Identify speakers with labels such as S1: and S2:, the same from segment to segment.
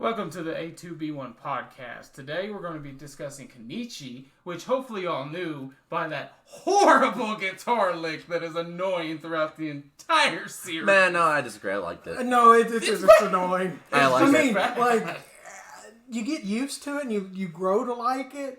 S1: Welcome to the A2B1 podcast. Today we're going to be discussing Kenichi, which hopefully y'all knew by that horrible guitar lick that is annoying throughout the entire series.
S2: Man, no, I disagree. I liked it.
S3: No, it's annoying.
S2: I like it.
S3: Like, you get used to it and you grow to like it.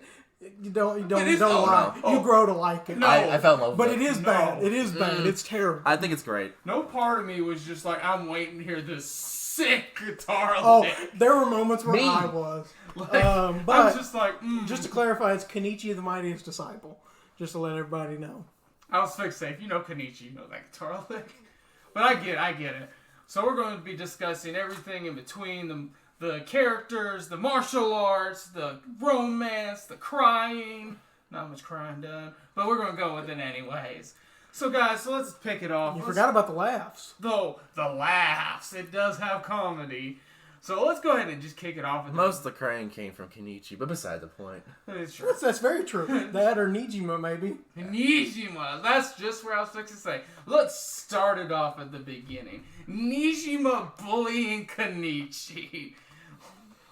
S3: You don't like it. You grow to like it.
S1: No.
S2: I fell in love with
S3: But it is bad. It is bad. It's terrible.
S2: I think it's great.
S1: No part of me was just like, I'm waiting to hear this sick guitar
S3: Oh,
S1: lick.
S3: there were moments where
S2: Me.
S3: I was.
S1: Like,
S3: But
S1: I was just like,
S3: just to clarify, it's Kenichi the Mightiest Disciple. Just to let everybody know.
S1: I was fixed safe. You know Kenichi, you know that guitar lick. But I get it. So we're going to be discussing everything in between the characters, the martial arts, the romance, the crying. Not much crying done, but we're going to go with it anyways. So guys, let's pick it off.
S3: You forgot about the laughs.
S1: Though, the laughs. It does have comedy. So let's go ahead and just kick it off.
S2: Most of the crying came from Kenichi, but beside the point.
S1: It's true.
S3: That's very true. That or Nijima, maybe.
S1: Nijima. That's just where I was fixing to say. Let's start it off at the beginning. Nijima bullying Kenichi.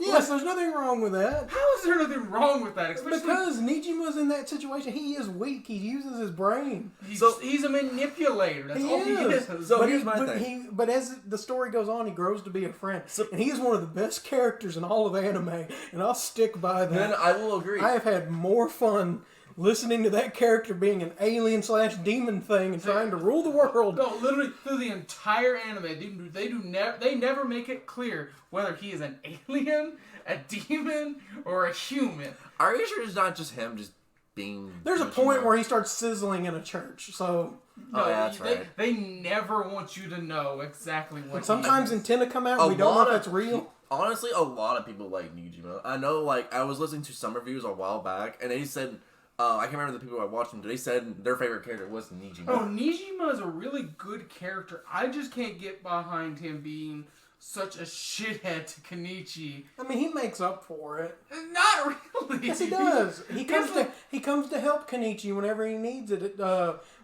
S3: Yes, there's nothing wrong with that.
S1: How is there nothing wrong with that? Especially
S3: Because Nijima's in that situation. He is weak. He uses his brain.
S1: he's a manipulator. That's all he is.
S2: So here's my thing.
S3: But as the story goes on, he grows to be a friend. And he is one of the best characters in all of anime. And I'll stick by that.
S2: Then I will agree.
S3: I have had more fun listening to that character being an alien/demon thing and trying to rule the world.
S1: No, literally through the entire anime, they never make it clear whether he is an alien, a demon, or a human.
S2: Are you sure it's not just him just being...
S3: There's a point where he starts sizzling in a church. So
S1: No,
S2: yeah, that's right.
S1: They never want you to know exactly what.
S3: sometimes
S1: he is.
S3: antenna come out and we don't know if that's real.
S2: Honestly, a lot of people like Nijima. I know, like, I was listening to some reviews a while back, and they said... I can't remember the people I watched them. They said their favorite character was Nijima.
S1: Oh, Nijima is a really good character. I just can't get behind him being such a shithead to Kenichi.
S3: I mean, he makes up for it.
S1: Not really.
S3: Yes, he does. He comes to help Kenichi whenever he needs it.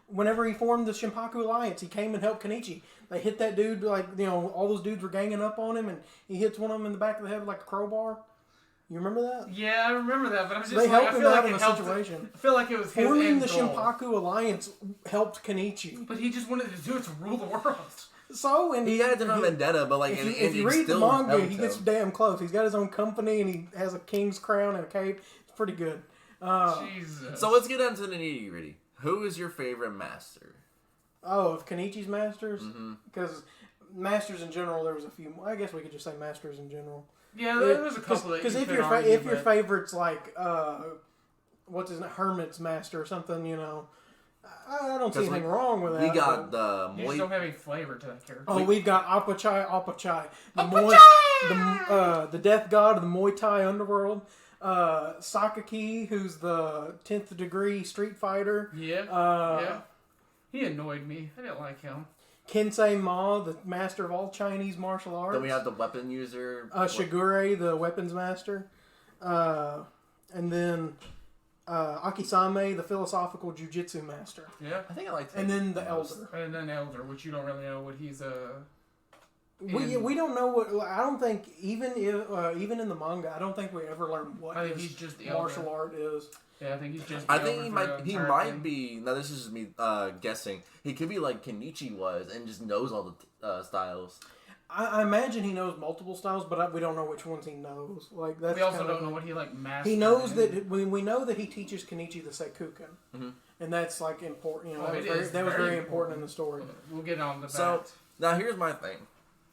S3: Whenever he formed the Shinpaku Alliance, he came and helped Kenichi. They hit that dude, like, all those dudes were ganging up on him, and he hits one of them in the back of the head with like a crowbar. You remember that?
S1: Yeah, I remember that, but I'm just
S3: they helped
S1: I
S3: him
S1: feel
S3: out
S1: like
S3: in
S1: it
S3: the
S1: helped.
S3: situation.
S1: I feel like it was his
S3: Forming
S1: end
S3: the
S1: goal.
S3: Shinpaku Alliance helped Kenichi.
S1: But he just wanted to do it to rule the world.
S3: So, and
S2: He had a different vendetta, but, like...
S3: if you read the manga, he gets damn close. He's got his own company, and he has a king's crown and a cape. It's pretty good.
S1: Jesus.
S2: So let's get down to the nitty-gritty. Who is your favorite master?
S3: Oh, of Kenichi's masters? Because masters in general, there was a few. I guess we could just say masters in general.
S1: Yeah, there was a couple that
S3: because
S1: you
S3: if
S1: could
S3: your
S1: argue,
S3: if your
S1: but-
S3: favorite's like what's his name, Hermit's master or something, I don't see anything wrong with that.
S2: We got the
S1: You just don't have any flavor to that character.
S3: Oh, we've got Apachai,
S1: Apachai!
S3: the death god of the Muay Thai underworld. Sakaki, who's the 10th degree street fighter.
S1: Yeah. He annoyed me. I didn't like him.
S3: Kensei Ma, the master of all Chinese martial arts.
S2: Then we have the weapon user.
S3: Shigure, the weapons master. And then Akisame, the philosophical jujitsu master.
S1: Yeah.
S2: I think I liked him.
S3: And then the elder.
S1: And then Elder, which you don't really know what he's
S3: We don't know what. I don't think even in the manga, I don't think we ever learn what
S1: I think
S3: his
S1: he's just the
S3: martial
S1: elder.
S3: art is.
S1: Yeah, I think he's just.
S2: I think he might be. Now this is just me guessing. He could be like Kenichi was and just knows all the styles.
S3: I imagine he knows multiple styles, but we don't know which ones he knows. Like that's.
S1: We also don't know what he mastered.
S3: He knows that we know that he teaches Kenichi the Sekuken, and that's like important. That was very important in the story.
S1: We'll get on to that.
S2: So now here's my thing.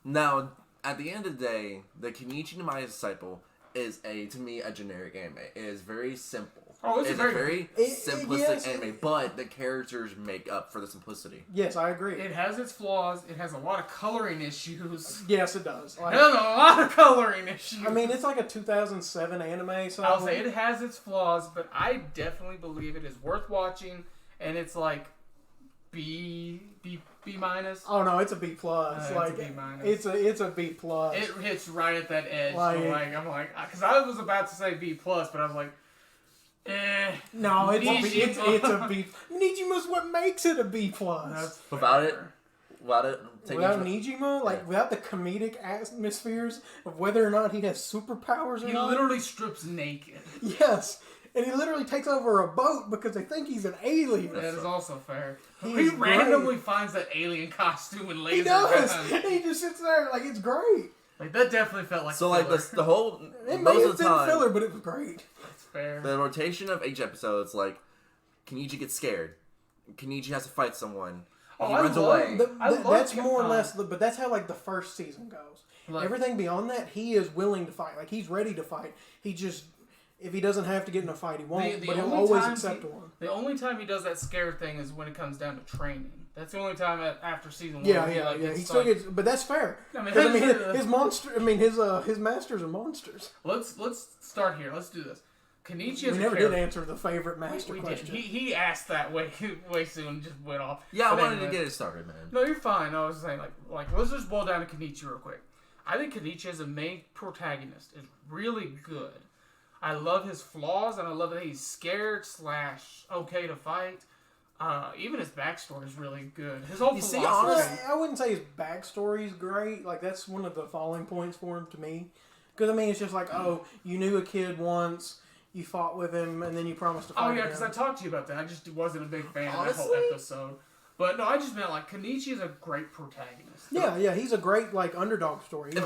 S2: Now at the end of the day, the Kenichi no Mightiest Disciple is to me a generic anime. It is very simple.
S1: Oh, it's
S2: a very simplistic
S3: yes.
S2: anime, but the characters make up for the simplicity.
S3: Yes, I agree.
S1: It has its flaws. It has a lot of coloring issues.
S3: Yes, it does.
S1: It has a lot of coloring issues.
S3: I mean, it's like a 2007 anime, so
S1: I'll say it has its flaws, but I definitely believe it is worth watching, and it's like B minus.
S3: Oh no, it's a B plus.
S1: It's a B minus.
S3: It's a B plus.
S1: It hits right at that edge.
S3: Like-
S1: I'm like, because I was about to say B plus, but I was like,
S3: No, it's a B.
S1: Nijima.
S3: It's a B. Nijima's what makes it a B plus.
S1: That's
S2: Without it,
S1: fair.
S3: Without Nijima, without the comedic atmospheres of whether or not he has superpowers or
S1: he
S3: not.
S1: He literally strips naked.
S3: Yes. And he literally takes over a boat because they think he's an alien.
S1: That is also fair.
S3: He
S1: randomly finds that alien costume and laser
S3: He does.
S1: gun.
S3: He just sits there like it's great.
S1: Like that definitely felt like
S2: so
S1: filler.
S2: like the whole
S3: It may
S2: most
S3: have
S2: of the
S3: been
S2: time
S3: filler, but it was great.
S1: That's fair.
S2: the rotation of each episode, it's like Kenichi gets scared. Kenichi has to fight someone. He runs away.
S3: That's more or less, but that's how like the first season goes.
S1: Like,
S3: everything beyond that, he is willing to fight. Like he's ready to fight. He just, if he doesn't have to get in a fight, he won't. But he'll always accept one.
S1: The only time he does that scare thing is when it comes down to training. That's the only time after season 1.
S3: Yeah. He still gets, but that's fair. His monster. His masters are monsters.
S1: Let's start here. Let's do this. Kenichi is
S3: we never did answer the favorite master question.
S1: He asked that way soon and just went off.
S2: Yeah, I wanted to get it started, man.
S1: No, you're fine. I was saying like let's just boil down to Kenichi real quick. I think Kenichi as a main protagonist is really good. I love his flaws and I love that he's scared / okay to fight. Even his backstory is really good. His whole philosophy.
S3: I wouldn't say his backstory is great. Like that's one of the falling points for him to me. Because I mean, it's just like, oh, you knew a kid once, you fought with him, and then you promised to fight.
S1: Oh yeah, because I talked to you about that. I just wasn't a big fan of that whole episode. But no, I just meant like Kenichi is a great protagonist.
S3: Yeah, he's a great like underdog story.
S2: If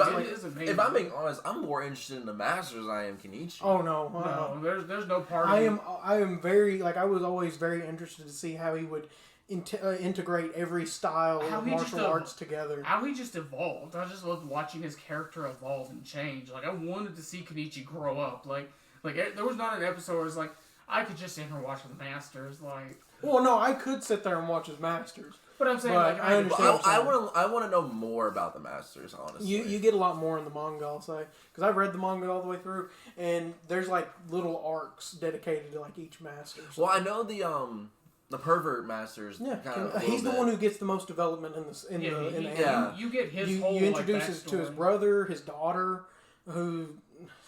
S2: I'm being honest, I'm more interested in the Masters than I am Kenichi.
S3: Oh no,
S1: there's no part.
S3: I am very I was always very interested to see how he would integrate every style of martial arts together.
S1: How he just evolved. I just loved watching his character evolve and change. Like I wanted to see Kenichi grow up. Like there was not an episode where it was like I could just sit here and watch the Masters. Like.
S3: Well, no, I could sit there and watch his Masters.
S1: But I'm saying,
S3: I understand.
S2: I want to know more about the Masters. Honestly,
S3: you get a lot more in the manga, I'll say, because I've read the manga all the way through, and there's like little arcs dedicated to like each master. So.
S2: Well, I know the pervert Masters.
S3: Yeah, he's the one who gets the most development in the anime.
S1: You get his whole.
S3: You introduce to his brother, his daughter, who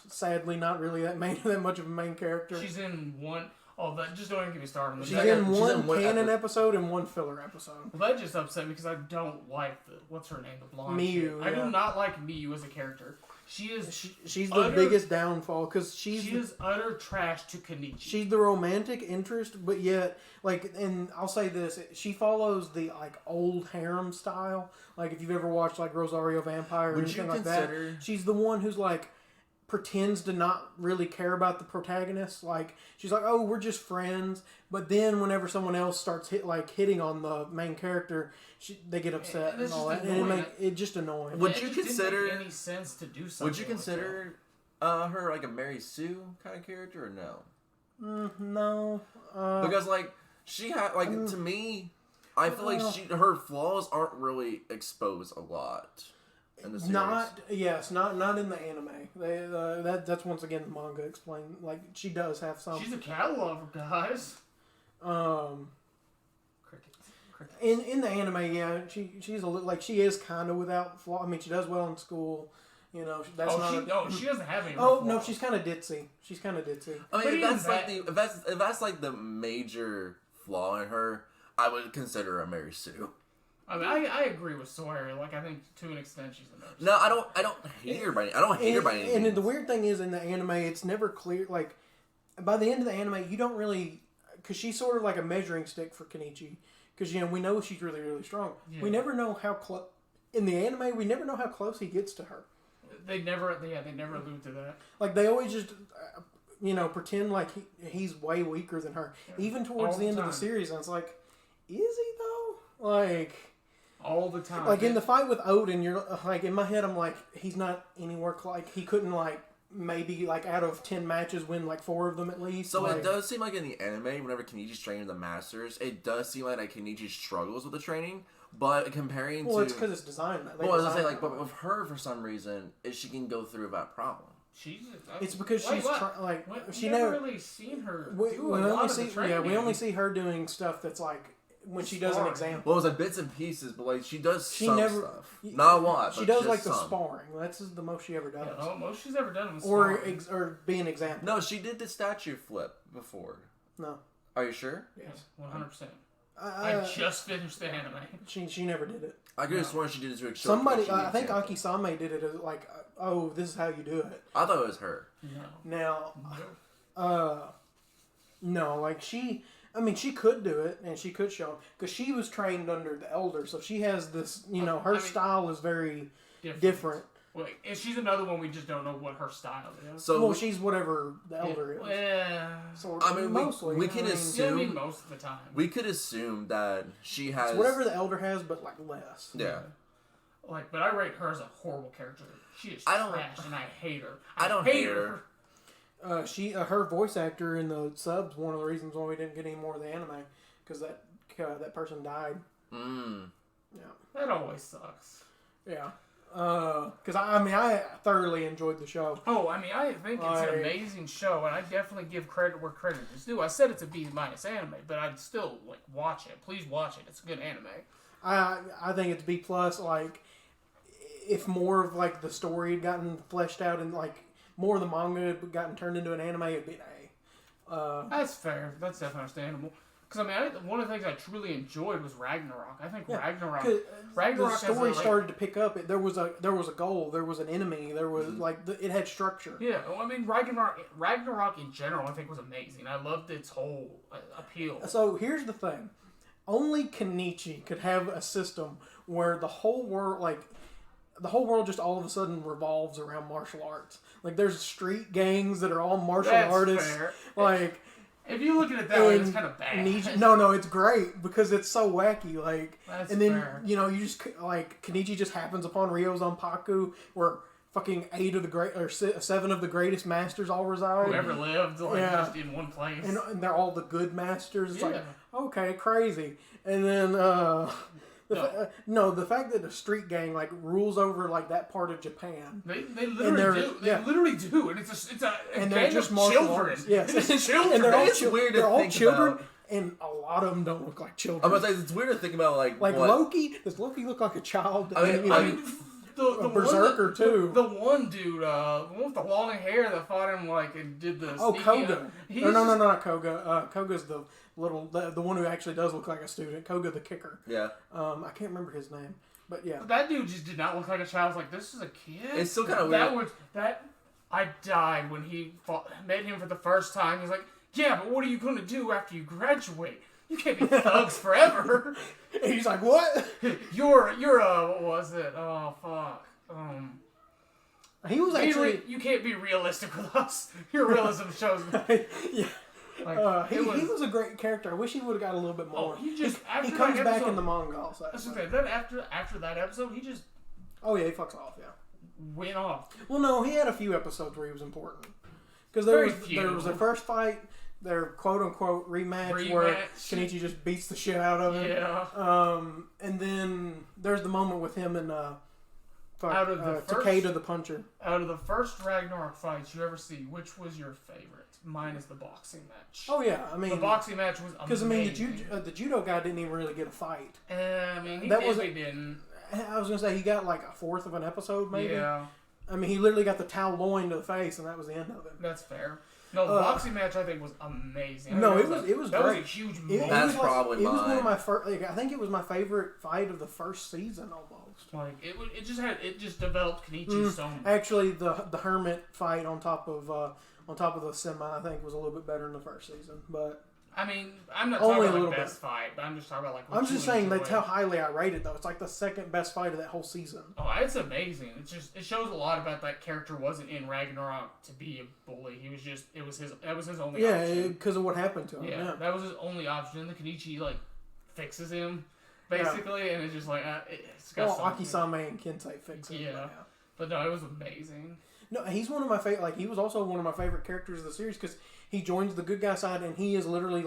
S3: sadly not really that much of a main character.
S1: She's in one. Oh, that just don't even get me started.
S3: She's in one canon episode and one filler episode.
S1: Well, that just upset me because I don't like what's her name, the blonde.
S3: Miyu.
S1: I do not like Miyu as a character.
S3: She's the biggest downfall because she is
S1: utter trash to Kenichi.
S3: She's the romantic interest, but yet and I'll say this: she follows the like old harem style. Like if you've ever watched like Rosario Vampire or anything like that, she's the one who's like. Pretends to not really care about the protagonist. Like she's like, oh, we're just friends. But then whenever someone else starts hitting on the main character, they get upset and all that, and it just annoying.
S2: Would you consider
S1: didn't make any sense to do something?
S2: Would you consider her like a Mary Sue kind of character or no?
S3: No,
S2: because like she had like to me, I feel like her flaws aren't really exposed a lot. In the series.
S3: Not in the anime. That's once again the manga explained. Like she does have some.
S1: She's a cat lover, guys.
S3: Crickets. In the anime, yeah, she's a little like she is kind of without flaw. I mean, she does well in school. You know, that's
S1: she doesn't have any.
S3: Oh no, she's kind of ditzy. I
S2: mean, if that's like the major flaw in her, I would consider her a Mary Sue.
S1: I mean, I agree with Sawyer. Like, I think to an extent she's a nurse.
S2: No, I don't hate her by any means.
S3: And the weird thing is, in the anime, it's never clear. Like, by the end of the anime, you don't really, because she's sort of like a measuring stick for Kenichi. Because we know she's really, really strong. Yeah. We never know how close. In the anime, we never know how close he gets to her.
S1: They never allude to that.
S3: Like they always just. Pretend like he's way weaker than her. Yeah. Even towards the end of the series, and it's like, is he though? Like.
S1: All the time.
S3: Like in the fight with Odin, you're like in my head. I'm like, he's not anywhere like he couldn't like maybe like out of 10 matches win like 4 of them at least.
S2: So it does seem like in the anime, whenever Kenichi's training the Masters, it does seem like Kenichi struggles with the training. But comparing to
S3: it's because it's designed that.
S2: Well, I was gonna say like, but with her for some reason, she can go through that problem.
S3: It's because she
S1: never really seen her do a lot of the training.
S3: Yeah, we only see her doing stuff that's like. When she does an example.
S2: Well, it was like bits and pieces, but like she does some stuff. Not a lot, but
S3: she does like
S2: some.
S3: the sparring. That's the most she ever does.
S1: Yeah, most she's ever done was
S3: sparring. Or be an example.
S2: No, she did the statue flip before.
S3: No.
S2: Are you sure?
S3: Yes.
S1: 100%. I just finished the anime.
S3: She never did it.
S2: I could have sworn she did it to show
S3: Somebody,
S2: Kenichi
S3: I think
S2: example.
S3: Akisame did it as like, oh, this is how you do it.
S2: I thought it was her.
S3: Now, no, like she could do it and she could show him because she was trained under the elder, so she has this, her style is very different.
S1: Well, and she's another one we just don't know what her style is.
S2: So
S3: she's whatever the elder is.
S1: Yeah.
S3: So
S2: I mean,
S3: mostly
S2: we can assume
S1: most of the time.
S2: We could assume that she has
S3: it's whatever the elder has, but like less.
S2: Yeah.
S1: But I rate her as a horrible character. She is trash, and I hate her.
S2: I don't hate her.
S3: Her voice actor in the subs, one of the reasons why we didn't get any more of the anime, because that person died. Yeah.
S1: That always sucks.
S3: Yeah. Because I thoroughly enjoyed the show.
S1: Oh, I think it's an amazing show, and I definitely give credit where credit is due. I said it's a B- anime, but I'd still watch it. Please watch it. It's a good anime.
S3: I think it's B+. Like, if more of like the story had gotten fleshed out and like more of the manga had gotten turned into an anime, it'd be an A.
S1: That's fair. That's definitely understandable. Because one of the things I truly enjoyed was Ragnarok. I think Ragnarok.
S3: The story started to pick up. There was a goal. There was an enemy. There was it had structure.
S1: Yeah, well, Ragnarok in general, I think was amazing. I loved its whole appeal.
S3: So here's the thing: only Kenichi could have a system where the whole world just all of a sudden revolves around martial arts. Like there's street gangs that are all martial artists.
S1: Fair.
S3: Like.
S1: If you look at it that way, it's kind of bad.
S3: No, it's great because it's so wacky. Like,
S1: that's
S3: and then
S1: fair.
S3: you just like Kenichi just happens upon Ryo's Zanpaku, where fucking 7 of the greatest masters all reside.
S1: Whoever lived, just in one place,
S3: and they're all the good masters. It's like, okay, crazy. And then the fact that the street gang rules over that part of Japan.
S1: They literally do. They literally do, and it's a
S3: and
S1: they're just
S3: children. Yes,
S1: it's children.
S3: And
S2: they're all
S3: children.
S2: About.
S3: And a lot of them don't look like children.
S2: I'm gonna say it's weird to think about
S3: Loki. Does Loki look like a child?
S1: The
S3: Berserker too.
S1: The one dude, the one with the long hair that fought him and did the.
S3: Koga. No, not Koga. Koga's the one who actually does look like a student. Koga the kicker.
S2: Yeah.
S3: I can't remember his name, but yeah.
S1: That dude just did not look like a child. I was like, this is a kid.
S2: It's still kind of weird.
S1: I died when he met him for the first time. He's like, yeah, but what are you gonna do after you graduate? You can't be thugs forever.
S3: And he's like, what?
S1: You're what was it? Oh fuck.
S3: He was actually.
S1: You can't be realistic with us. Your realism shows.
S3: Yeah. He was a great character. I wish he would have got a little bit more.
S1: He
S3: comes back in the manga also.
S1: That's okay. Then after that episode, he just.
S3: Oh yeah, he fucks off. Yeah.
S1: Went off.
S3: Well, no, he had a few episodes where he was important because there was the first fight. Their quote-unquote rematch where Kenichi just beats the shit out of him.
S1: Yeah.
S3: And then there's the moment with him and
S1: Takeda
S3: the Puncher.
S1: Out of the first Ragnarok fights you ever see, which was your favorite? Mine is the boxing match.
S3: Oh yeah,
S1: the boxing match was amazing.
S3: Because the judo guy didn't even really get a fight.
S1: He didn't.
S3: I was gonna say he got a fourth of an episode maybe.
S1: Yeah.
S3: He literally got the towel loin to the face, and that was the end of it.
S1: That's fair. No, the boxing match I think was amazing.
S3: It was
S1: great. That was a huge moment.
S2: That's probably mine.
S3: It was one of my first. I think it was my favorite fight of the first season almost.
S1: It just developed Kenichi so much.
S3: Actually, the Hermit fight on top of the semi I think was a little bit better in the first season, but.
S1: I'm not talking about best fight, but I'm just talking about
S3: I'm just saying that's how highly I rate it though. It's the second best fight of that whole season.
S1: Oh, it's amazing. It shows a lot about that character wasn't in Ragnarok to be a bully. He was just that was his only option.
S3: Yeah, because of what happened to him.
S1: Yeah, that was his only option. And the Kenichi fixes him basically, and it's just it's got
S3: Akisame and Kensei fix him.
S1: Yeah, but no, it was amazing.
S3: No, he's one of my favorite. He was also one of my favorite characters of the series because he joins the good guy side, and he is literally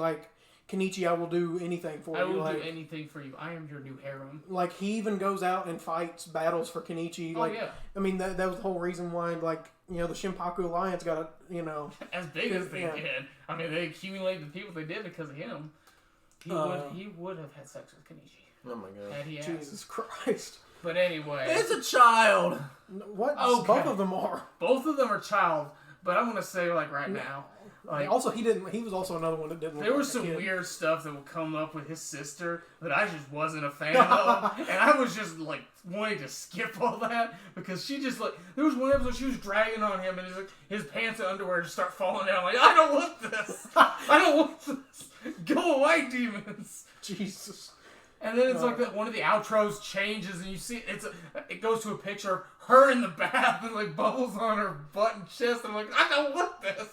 S3: Kenichi, I will do anything for you.
S1: I will do anything for you. I am your new harem.
S3: He even goes out and fights battles for Kenichi.
S1: Oh, yeah.
S3: That was the whole reason why, the Shinpaku Alliance got
S1: as big as they did. They accumulated the people they did because of him. He would have had sex with Kenichi.
S2: Oh my god.
S1: Had he asked.
S3: Jesus Christ.
S1: But anyway.
S2: It's a child!
S3: What?
S1: Okay.
S3: Both of them are.
S1: Both of them are child. But I'm gonna say like right now, like
S3: Also, he was also another one that didn't.
S1: there
S3: look
S1: was
S3: like a
S1: some
S3: kid.
S1: weird stuff that would come up with his sister that I just wasn't a fan of, and I was just like wanting to skip all that because she just like there was one episode she was dragging on him and his pants and underwear just start falling down. Like I don't want this. I don't want this. Go away, demons.
S3: Jesus.
S1: And then it's like that one of the outros changes and you see it goes to a picture of her in the bath and like bubbles on her butt and chest. And I'm like, I don't want this.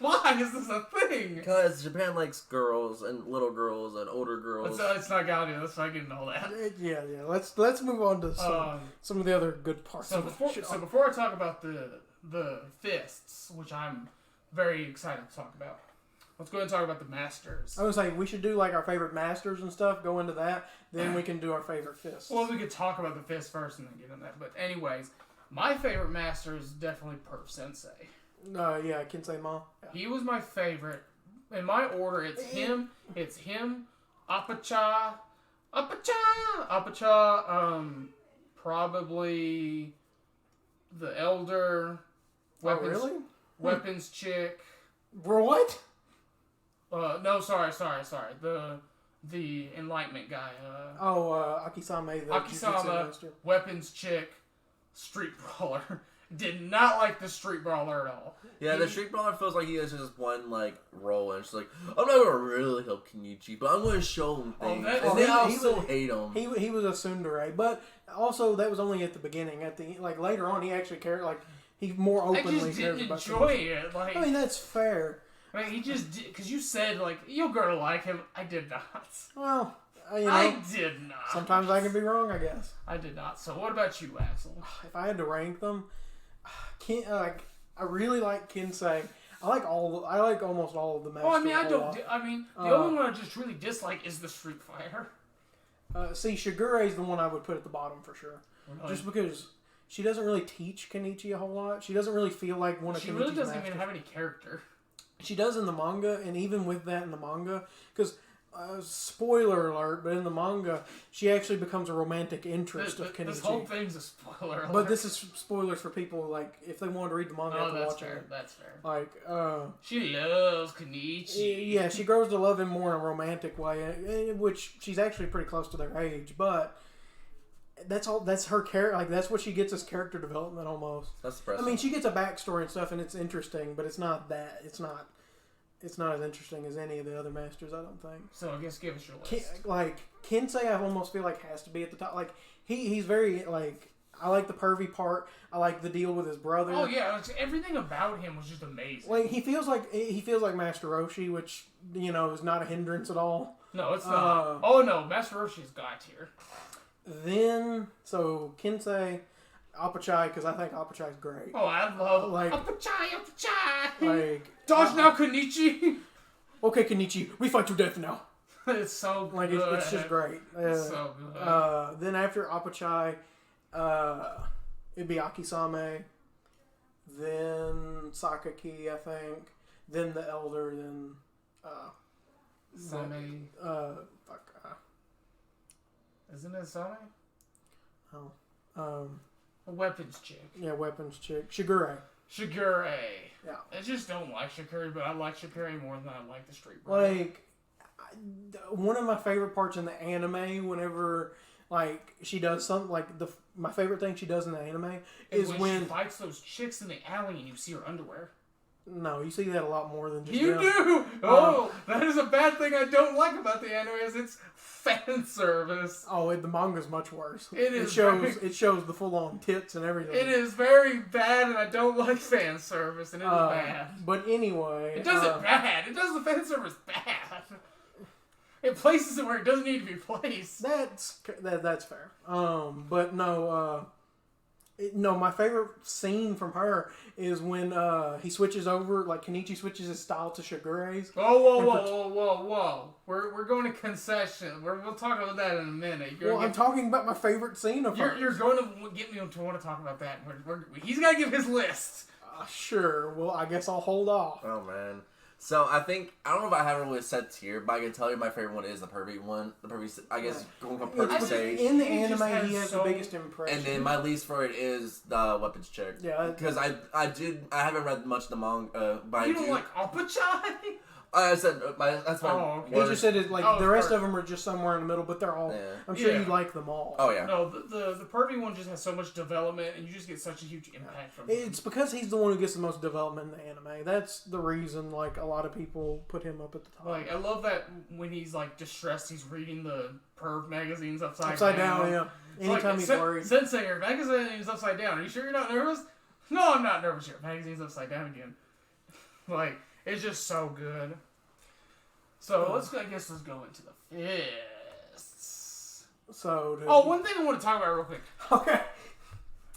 S1: Why is this a thing?
S2: Because Japan likes girls and little girls and older girls.
S1: It's not goddamn. Let's not get into all that.
S3: Yeah. Let's move on to some of the other good parts.
S1: So before I talk about the fists, which I'm very excited to talk about, let's go ahead and talk about the masters.
S3: I was saying we should do like our favorite masters and stuff. Go into that, then we can do our favorite fists.
S1: Well, we could talk about the fist first and then get into that. But anyways, my favorite master is definitely Perf Sensei.
S3: Yeah, Kensei Ma. Yeah.
S1: He was my favorite. In my order, it's him, Appacha, probably the Elder, weapons chick.
S3: What?
S1: No, sorry. The Enlightenment guy.
S3: Akisame, the Jujutsu master.
S1: Weapons chick, street brawler. Did not like the street brawler at all.
S2: Yeah, the street brawler feels like he has just one like role, and it's like I'm not gonna really help Kenichi, but I'm gonna show him things. And they also hate him.
S3: He was a tsundere, but also that was only at the beginning. At the later on, he actually cared. Like he more openly
S1: I just
S3: cares
S1: didn't
S3: about
S1: enjoy it. Like
S3: I mean, that's fair.
S1: I mean, he just did because you said like you're gonna like him. I did not.
S3: Well,
S1: I did not.
S3: Sometimes I can be wrong, I guess.
S1: I did not. So what about you, Axel?
S3: If I had to rank them, I really like Kensei. I like almost all of the masters.
S1: Well, I mean, the only one I just really dislike is the Street Fighter.
S3: See, Shigure is the one I would put at the bottom for sure.
S1: Really?
S3: Just because she doesn't really teach Kenichi a whole lot. She doesn't really feel like one of Kenichi's
S1: She really doesn't
S3: masters.
S1: even have any character.
S3: She does in the manga, and even with that in the manga, because spoiler alert, but in the manga, she actually becomes a romantic interest of Kenichi.
S1: This whole thing's a spoiler alert.
S3: But this is spoilers for people, like, if they want to read the manga, they have to watch it.
S1: That's fair.
S3: Like,
S1: she loves Kenichi.
S3: yeah, she grows to love him more in a romantic way, which she's actually pretty close to their age, but that's her character, like, that's what she gets as character development almost.
S2: That's impressive.
S3: I mean, she gets a backstory and stuff, and it's interesting, but it's not that. It's not as interesting as any of the other masters, I don't think.
S1: So I guess give us your list.
S3: Kensei, I almost feel like has to be at the top. Like he's very like I like the pervy part. I like the deal with his brother.
S1: Oh yeah, everything about him was just amazing.
S3: Like he feels like Master Roshi, which is not a hindrance at all.
S1: No, it's not. Oh no, Master Roshi's God tier.
S3: Then Kensei, Apachai, because I think Apachai's great.
S1: Oh, I love Apachai.
S3: Like
S1: Dodge now, Kenichi.
S3: Okay, Kenichi, we fight to death now.
S1: It's so good.
S3: Like it's just great.
S1: It's so good.
S3: Then after Apachai, it'd be Akisame. Then Sakaki, I think. Then the Elder. Then
S1: Same. Isn't it Same?
S3: Oh.
S1: A weapons chick.
S3: Yeah, weapons chick. Shigure.
S1: Yeah. I just don't like Shigure, but I like Shigure more than I like the Street Brawler.
S3: Like, one of my favorite parts in the anime, whenever like she does something, like my favorite thing she does in the anime is when
S1: she fights those chicks in the alley and you see her underwear.
S3: No, you see that a lot more than just
S1: you
S3: them.
S1: do. That is a bad thing I don't like about the anime is it's fan service.
S3: Oh, the manga's much worse.
S1: It
S3: shows the full on tits and everything.
S1: It is very bad, and I don't like fan service, and it is bad.
S3: But anyway,
S1: it does it bad. It does the fan service bad. It places it where it doesn't need to be placed.
S3: That's fair. But no. No, my favorite scene from her is when he switches over, like Kenichi switches his style to Shigure's.
S1: Whoa. We're going to concession. We'll talk about that in a minute.
S3: I'm talking about my favorite scene of her.
S1: You're going to get me to want to talk about that. He's got to give his list.
S3: Sure. Well, I guess I'll hold off.
S2: Oh, man. So I think I don't know if I have it really set tier, but I can tell you my favorite one is the pervy one. The pervy, I guess, going from pervy stage.
S3: In the
S1: He just
S3: anime, he
S1: has
S3: has the biggest impression.
S2: And then my least for it is the weapons chick.
S3: Yeah,
S2: because I haven't read much of the manga, but
S1: You don't like Apachai?
S2: I said that's my.
S1: Oh, okay.
S3: He just said it like
S1: Oh,
S3: the rest
S1: perfect.
S3: of them are just somewhere in the middle, but they're all.
S2: Yeah.
S3: I'm sure
S1: Yeah.
S3: you like them all.
S2: Oh yeah.
S1: No, the pervy one just has so much development, and you just get such a huge impact from him.
S3: It's because he's the one who gets the most development in the anime. That's the reason, like, a lot of people put him up at the top.
S1: Like, I love that when he's, like, distressed, he's reading the perv magazines upside
S3: down, yeah.
S1: It's
S3: Anytime
S1: like,
S3: he's worried.
S1: Sensei, your magazine's upside down. Are you sure you're not nervous? No, I'm not nervous. Your magazine's upside down again. Like, it's just so good. So, let's go into the fists.
S3: So, dude.
S1: Oh, one thing I want to talk about real quick.
S3: Okay.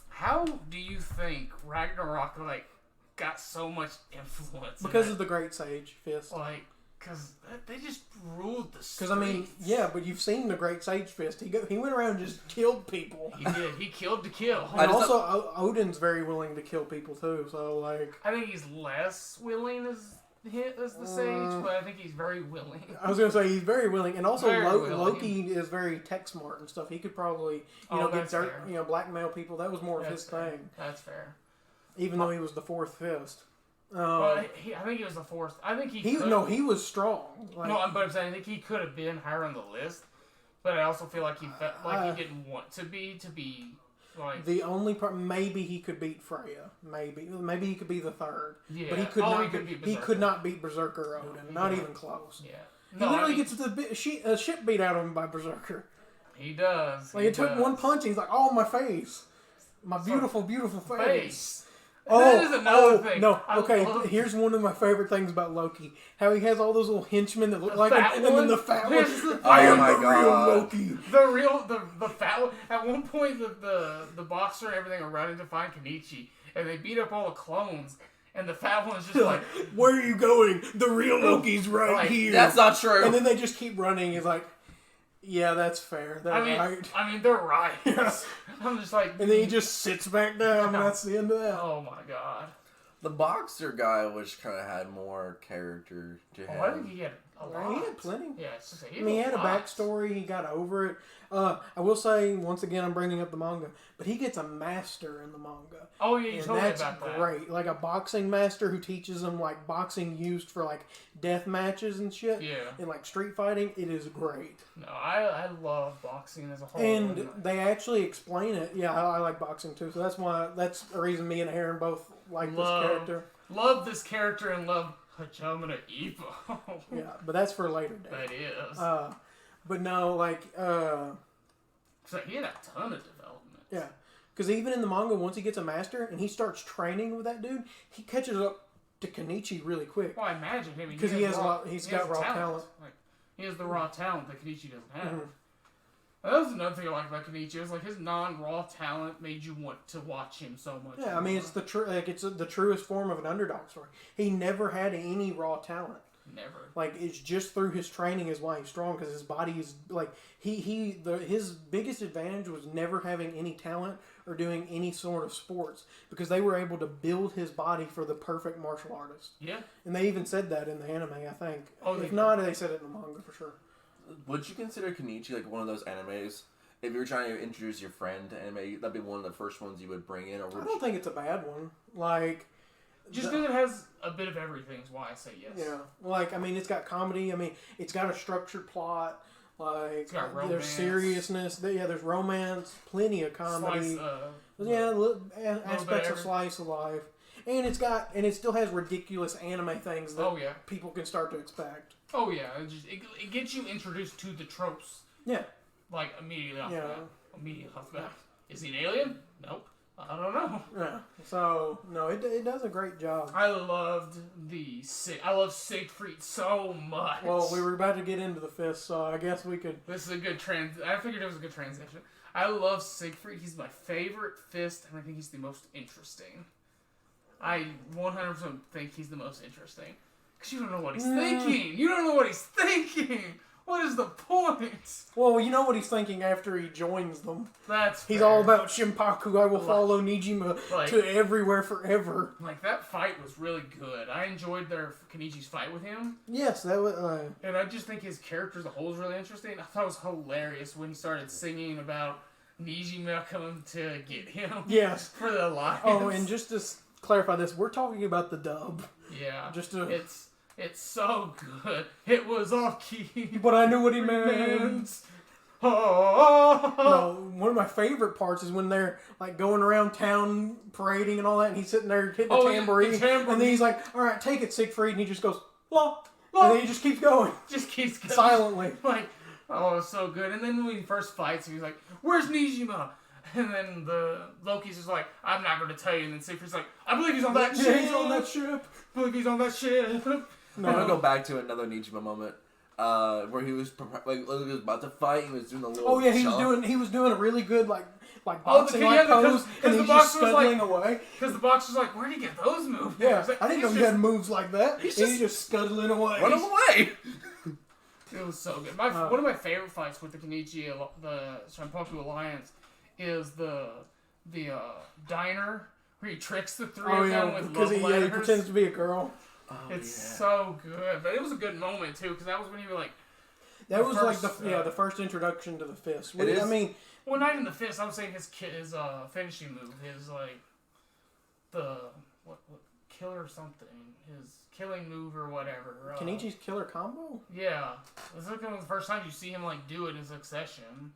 S1: How do you think Ragnarok, like, got so much influence?
S3: Because of the Great Sage Fist.
S1: Like, because they just ruled the streets.
S3: Because, I mean, yeah, but you've seen the Great Sage Fist. He went around and just killed people.
S1: He did. He killed to kill.
S3: And also, Odin's very willing to kill people, too. So, like...
S1: I think he's less willing as the sage, but I think he's very willing.
S3: I was going to say, he's very willing. And also,
S1: Very willing.
S3: Loki is very tech smart and stuff. He could probably, get dirt,
S1: fair.
S3: blackmail people. That was more of his
S1: fair.
S3: thing.
S1: That's fair.
S3: Even though he was the fourth fist.
S1: But I think he was the fourth. I think
S3: he was strong. Like,
S1: no, but I'm saying I think he could have been higher on the list. But I also feel like he felt like he didn't want to be like
S3: the only part. Maybe he could beat Freya. Maybe he could be the third.
S1: Yeah.
S3: But he could not. He could
S1: Berserker.
S3: not beat Berserker Odin. Not even close.
S1: Yeah.
S3: He literally gets the shit beat out of him by Berserker.
S1: He does.
S3: Like, it took one punch and he's like, oh, my face. My beautiful, beautiful face.
S1: That is another thing.
S3: No,
S1: I
S3: okay,
S1: love-
S3: here's one of my favorite things about Loki. How he has all those little henchmen that look
S1: The
S3: like him,
S1: fat
S3: and then
S1: one?
S3: the fat one.
S1: Yes, the
S3: I
S2: fat
S3: am
S2: one.
S3: the
S2: Oh my
S3: real
S2: God.
S3: Loki.
S1: The fat one. At one point, the boxer and everything are running to find Kenichi, and they beat up all the clones, and the fat one's just like,
S3: Where are you going? The real Loki's right
S1: Like,
S3: here.
S2: That's not true.
S3: And then they just keep running. He's like, yeah, that's fair. They're right.
S1: I mean, they're right. I'm just like,
S3: And then he just sits back down, and that's the end of that.
S1: oh my god.
S2: The boxer guy, which kind of had more character to him.
S1: Oh, I think he had a lot.
S3: He had plenty.
S1: Yeah, it's just
S3: He had a backstory. He got over it. I will say, once again, I'm bringing up the manga, but he gets a master in the manga.
S1: Oh yeah, you
S3: And
S1: told me
S3: that's
S1: about that.
S3: great. Like a boxing master who teaches them like boxing used for like death matches and shit.
S1: Yeah.
S3: And like street fighting. It is great.
S1: No, I love boxing as a whole.
S3: And they actually explain it. Yeah, I like boxing too. So that's a reason me and Aaron both like this character.
S1: Love this character and love Hajime Ippo.
S3: Yeah, but that's for a later date.
S1: That is.
S3: But no, like,
S1: So he had a ton of development.
S3: yeah. Because even in the manga, once he gets a master and he starts training with that dude, he catches up to Kenichi really quick.
S1: Well, I imagine him.
S3: Because he's got raw talent.
S1: Like, he has the raw talent that Kenichi doesn't have.
S3: Mhm.
S1: And that was another thing I liked about Kenichi. It was like his non-raw talent made you want to watch him so much.
S3: Yeah, I mean, it's the the truest form of an underdog story. He never had any raw talent.
S1: Never.
S3: Like, it's just through his training is why he's strong, because his body is like his biggest advantage was never having any talent or doing any sort of sports, because they were able to build his body for the perfect martial artist.
S1: Yeah.
S3: And they even said that in the anime, I think.
S1: Oh,
S3: if
S1: they
S3: not, they said it in the manga for sure.
S2: Would you consider Kenichi like one of those animes? If you were trying to introduce your friend to anime, that'd be one of the first ones you would bring in, or would
S3: I don't think it's a bad one. Like,
S1: Just because it has a bit of everything is why I say yes.
S3: yeah, like, I mean, it's got comedy. I mean, it's got a structured plot. Like,
S1: It's got
S3: there's
S1: romance.
S3: seriousness. There's romance. Plenty of comedy. Aspects of slice of life, and it still has ridiculous anime things that people can start to expect.
S1: Oh yeah, it gets you introduced to the tropes.
S3: Yeah.
S1: Like immediately off the
S3: Yeah.
S1: bat. Immediately off the bat. Is he an alien? Nope. I don't know.
S3: Yeah. So no, it does a great job.
S1: I love Siegfried so much.
S3: Well, we were about to get into the fist, so I guess we could.
S1: This is a good I figured it was a good transition. I love Siegfried. He's my favorite fist, and I think he's the most interesting. I 100% think he's the most interesting. Because you don't know what he's thinking. You don't know what he's thinking. What is the point?
S3: Well, you know what he's thinking after he joins them. He's
S1: fair.
S3: all about Shinpaku. I will follow Nijima to everywhere forever.
S1: Like, that fight was really good. I enjoyed Kenichi's fight with him.
S3: Yes, that was...
S1: And I just think his character as a whole is really interesting. I thought it was hilarious when he started singing about Nijima coming to get him.
S3: Yes.
S1: For the alliance.
S3: Oh, and just to clarify this, we're talking about the dub.
S1: Yeah.
S3: Just to...
S1: It's so good. It was off key.
S3: But I knew what he meant.
S1: Oh.
S3: No, one of my favorite parts is when they're like going around town parading and all that, and he's sitting there hitting the tambourine, and then he's like, "All right, take it, Siegfried," and he just goes, "La," and then he just keeps going, silently.
S1: Like, oh, it's so good. And then when he first fights, he's like, "Where's Nijima?" And then the Loki's just like, "I'm not going to tell you." And then Siegfried's like, "I believe he's on that ship.
S3: He's on that ship.
S1: I believe he's on that ship."
S2: No. I'm gonna go back to another Nijima moment, where he was he was about to fight. He was doing a little.
S3: Oh yeah, he was doing a really good like boxing pose, and he's just scuttling away.
S1: Because the boxer's like, "Where'd he get those moves?"
S3: Yeah,
S1: like,
S3: I didn't know he had moves like that. He's just scuttling away.
S2: Run away.
S1: It was so good. One of my favorite fights with the Kenichi, the Shinpaku Alliance, is the diner where he tricks the three of them with love letters.
S3: He pretends to be a girl.
S2: Oh,
S1: it's so good, but it was a good moment too because that was when you were like.
S3: That was first, like the first introduction to the fist. I mean,
S1: well, not even the fist. I was saying his finishing move, his like the what killer something, his killing move or whatever.
S3: Kenichi's killer combo.
S1: Yeah, this is like the first time you see him like do it in succession.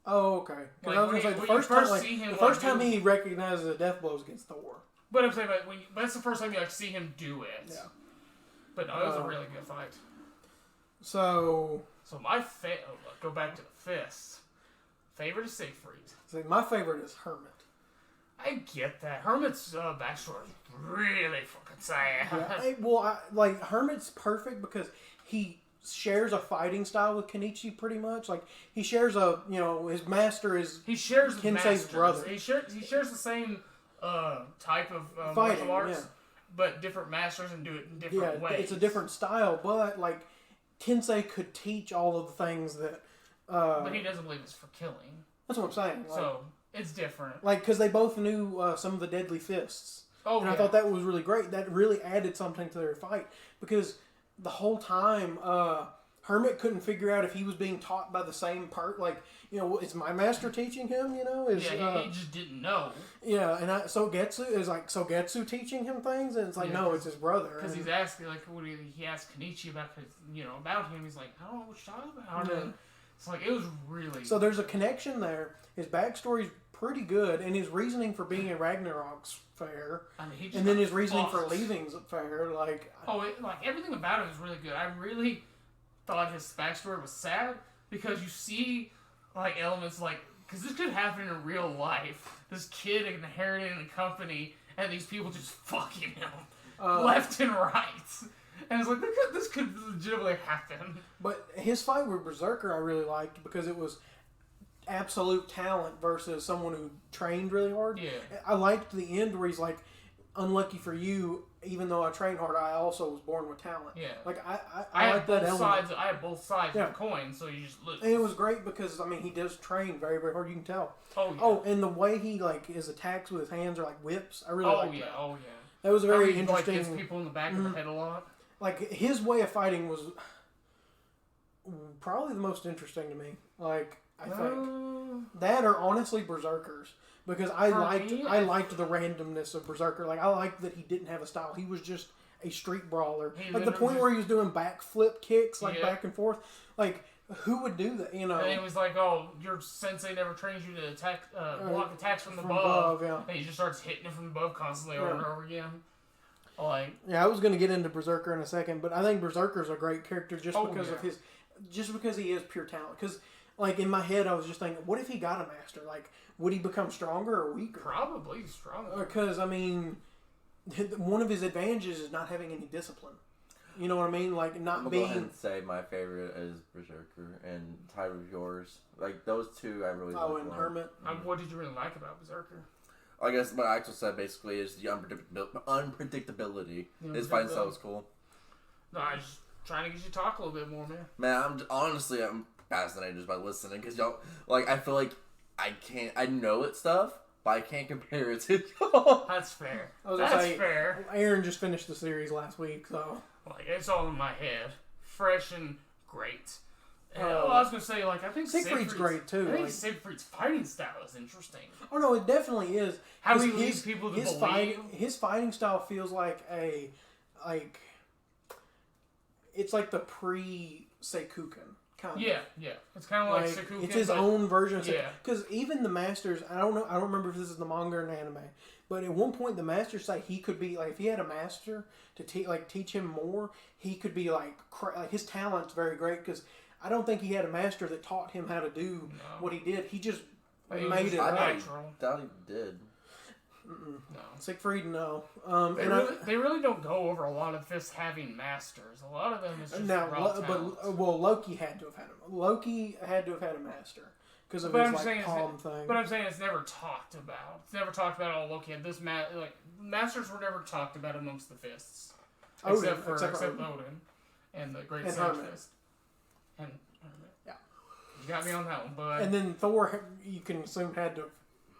S3: Oh, okay. Because I was gonna say the first time he recognizes the death blows against Thor.
S1: But I'm saying, that's the first time you like see him do it.
S3: Yeah.
S1: But no, it was a really good fight.
S3: So
S1: my go back to the fists. Favorite is Siegfried.
S3: See, my favorite is Hermit.
S1: I get that. Hermit's backstory is really fucking sad.
S3: Yeah, Hermit's perfect because he shares a fighting style with Kenichi pretty much. Like he shares his master is Kensei's brother.
S1: He shares the same type of martial arts, but different masters and do it in different ways.
S3: It's a different style, but like Kensei could teach all of the things that.
S1: But he doesn't believe it's for killing.
S3: That's what I'm saying.
S1: So it's different.
S3: Like because they both knew some of the deadly fists. And I thought that was really great. That really added something to their fight because the whole time Hermit couldn't figure out if he was being taught by the same part. Like, is my master teaching him? He
S1: just didn't know.
S3: Yeah, and Sogetsu teaching him things, and it's like, no, it's his brother.
S1: Because he's asking, like, when he asked Kenichi about him, he's like, I don't know what you're talking about. Yeah. And it's like, it was really...
S3: So there's a connection there. His backstory's pretty good, and his reasoning for being in Ragnarok's fair, and then his reasoning for leaving's fair,
S1: everything about him is really good. I really thought his backstory was sad, because you see, like, elements like... Because this could happen in real life. This kid inheriting a company, and these people just fucking him left and right. And it's like, this could legitimately happen.
S3: But his fight with Berserker I really liked because it was absolute talent versus someone who trained really hard.
S1: Yeah.
S3: I liked the end where he's like, unlucky for you, even though I trained hard, I also was born with talent.
S1: Yeah.
S3: Like, I like that element.
S1: I have both sides of the coin, so you just lose.
S3: And it was great because, he does train very, very hard. You can tell.
S1: Oh, yeah.
S3: Oh, and the way he, his attacks with his hands are like whips. I really liked that.
S1: Oh, yeah.
S3: That was very interesting.
S1: Hits people in the back of the head a lot.
S3: Like, his way of fighting was probably the most interesting to me. Like, I think. That or, honestly, Berserkers. Because I liked the randomness of Berserker. Like, I liked that he didn't have a style. He was just a street brawler. Like, the point where he was doing backflip kicks, back and forth. Like, who would do that,
S1: And it was like, oh, your sensei never trains you to attack, block attacks from above. And he just starts hitting it from above constantly over and over again.
S3: I was going to get into Berserker in a second, but I think Berserker's a great character just because he is pure talent. Because, in my head, I was just thinking, what if he got a master? Like, would he become stronger or weaker?
S1: Probably stronger.
S3: Because, one of his advantages is not having any discipline. You know what I mean? Like, not being...
S2: Go ahead and say my favorite is Berserker and tie with yours. Like, those two I really like.
S3: Oh, and Hermit.
S1: What did you really like about Berserker?
S2: I guess what Axel said basically is the unpredictability. His fighting style was cool.
S1: No, trying to get you to talk a little bit more, man.
S2: Man, I'm fascinated just by listening because y'all like I feel like I know it stuff, but I can't compare it to y'all.
S1: That's fair.
S3: That's
S1: fair.
S3: Aaron just finished the series last week, so
S1: Like, it's all in my head. Fresh and great. And, I was going to say, like, I think
S3: Siegfried's great, too.
S1: I think Siegfried's fighting style is interesting.
S3: Oh, no, it definitely is.
S1: How he leads people to believe.
S3: His fighting style feels like it's like the pre-Seikuken. Kind of.
S1: Yeah. It's kind of like Seikuken.
S3: It's his own version of Seikuken. Yeah. Because even the Masters, I don't remember if this is the manga or an anime, but at one point the Masters say he could be, like, if he had a master to teach him more, he could be, like his talent's very great, because I don't think he had a master that taught him how to do what he did. He just made it
S2: natural. I doubt he did.
S1: No.
S3: Siegfried, no.
S1: They really don't go over a lot of this having masters. A lot of them is just raw talent.
S3: But Loki had to have had him. Loki had to have had a master because of his palm thing.
S1: But I'm saying it's never talked about. It's never talked about. Oh, Loki had this masters were never talked about amongst the fists, except Odin and the Great Sage Fist. And
S3: yeah,
S1: you got me on that one, bud.
S3: And then Thor, you can assume had to.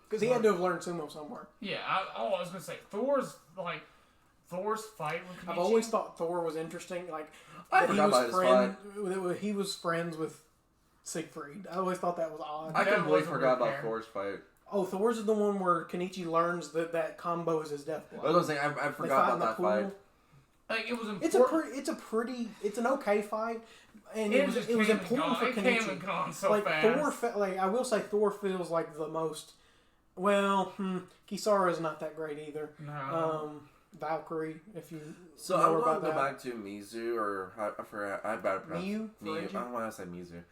S3: Because he had to have learned sumo somewhere.
S1: Yeah, I was going to say, Thor's fight with Kenichi.
S3: I've always thought Thor was interesting. Like,
S2: I forgot about his fight.
S3: He was friends with Siegfried. I always thought that was odd.
S2: I completely forgot about Thor's fight.
S3: Oh, Thor's is the one where Kenichi learns that combo is his death blow.
S2: I was saying, I forgot about that fight.
S1: Like, it was important.
S3: It's an okay fight. And it was important for Kenichi.
S1: It came and gone so
S3: fast. I will say Thor feels like the most... Well, Kisara is not that great either.
S1: No.
S3: Valkyrie, if you
S2: So
S3: know
S2: I'm
S3: about
S2: going to
S3: that.
S2: go back to Mizu, or I forgot. I had bad pronunciation.
S3: Miyu?
S2: I don't want to say Mizu.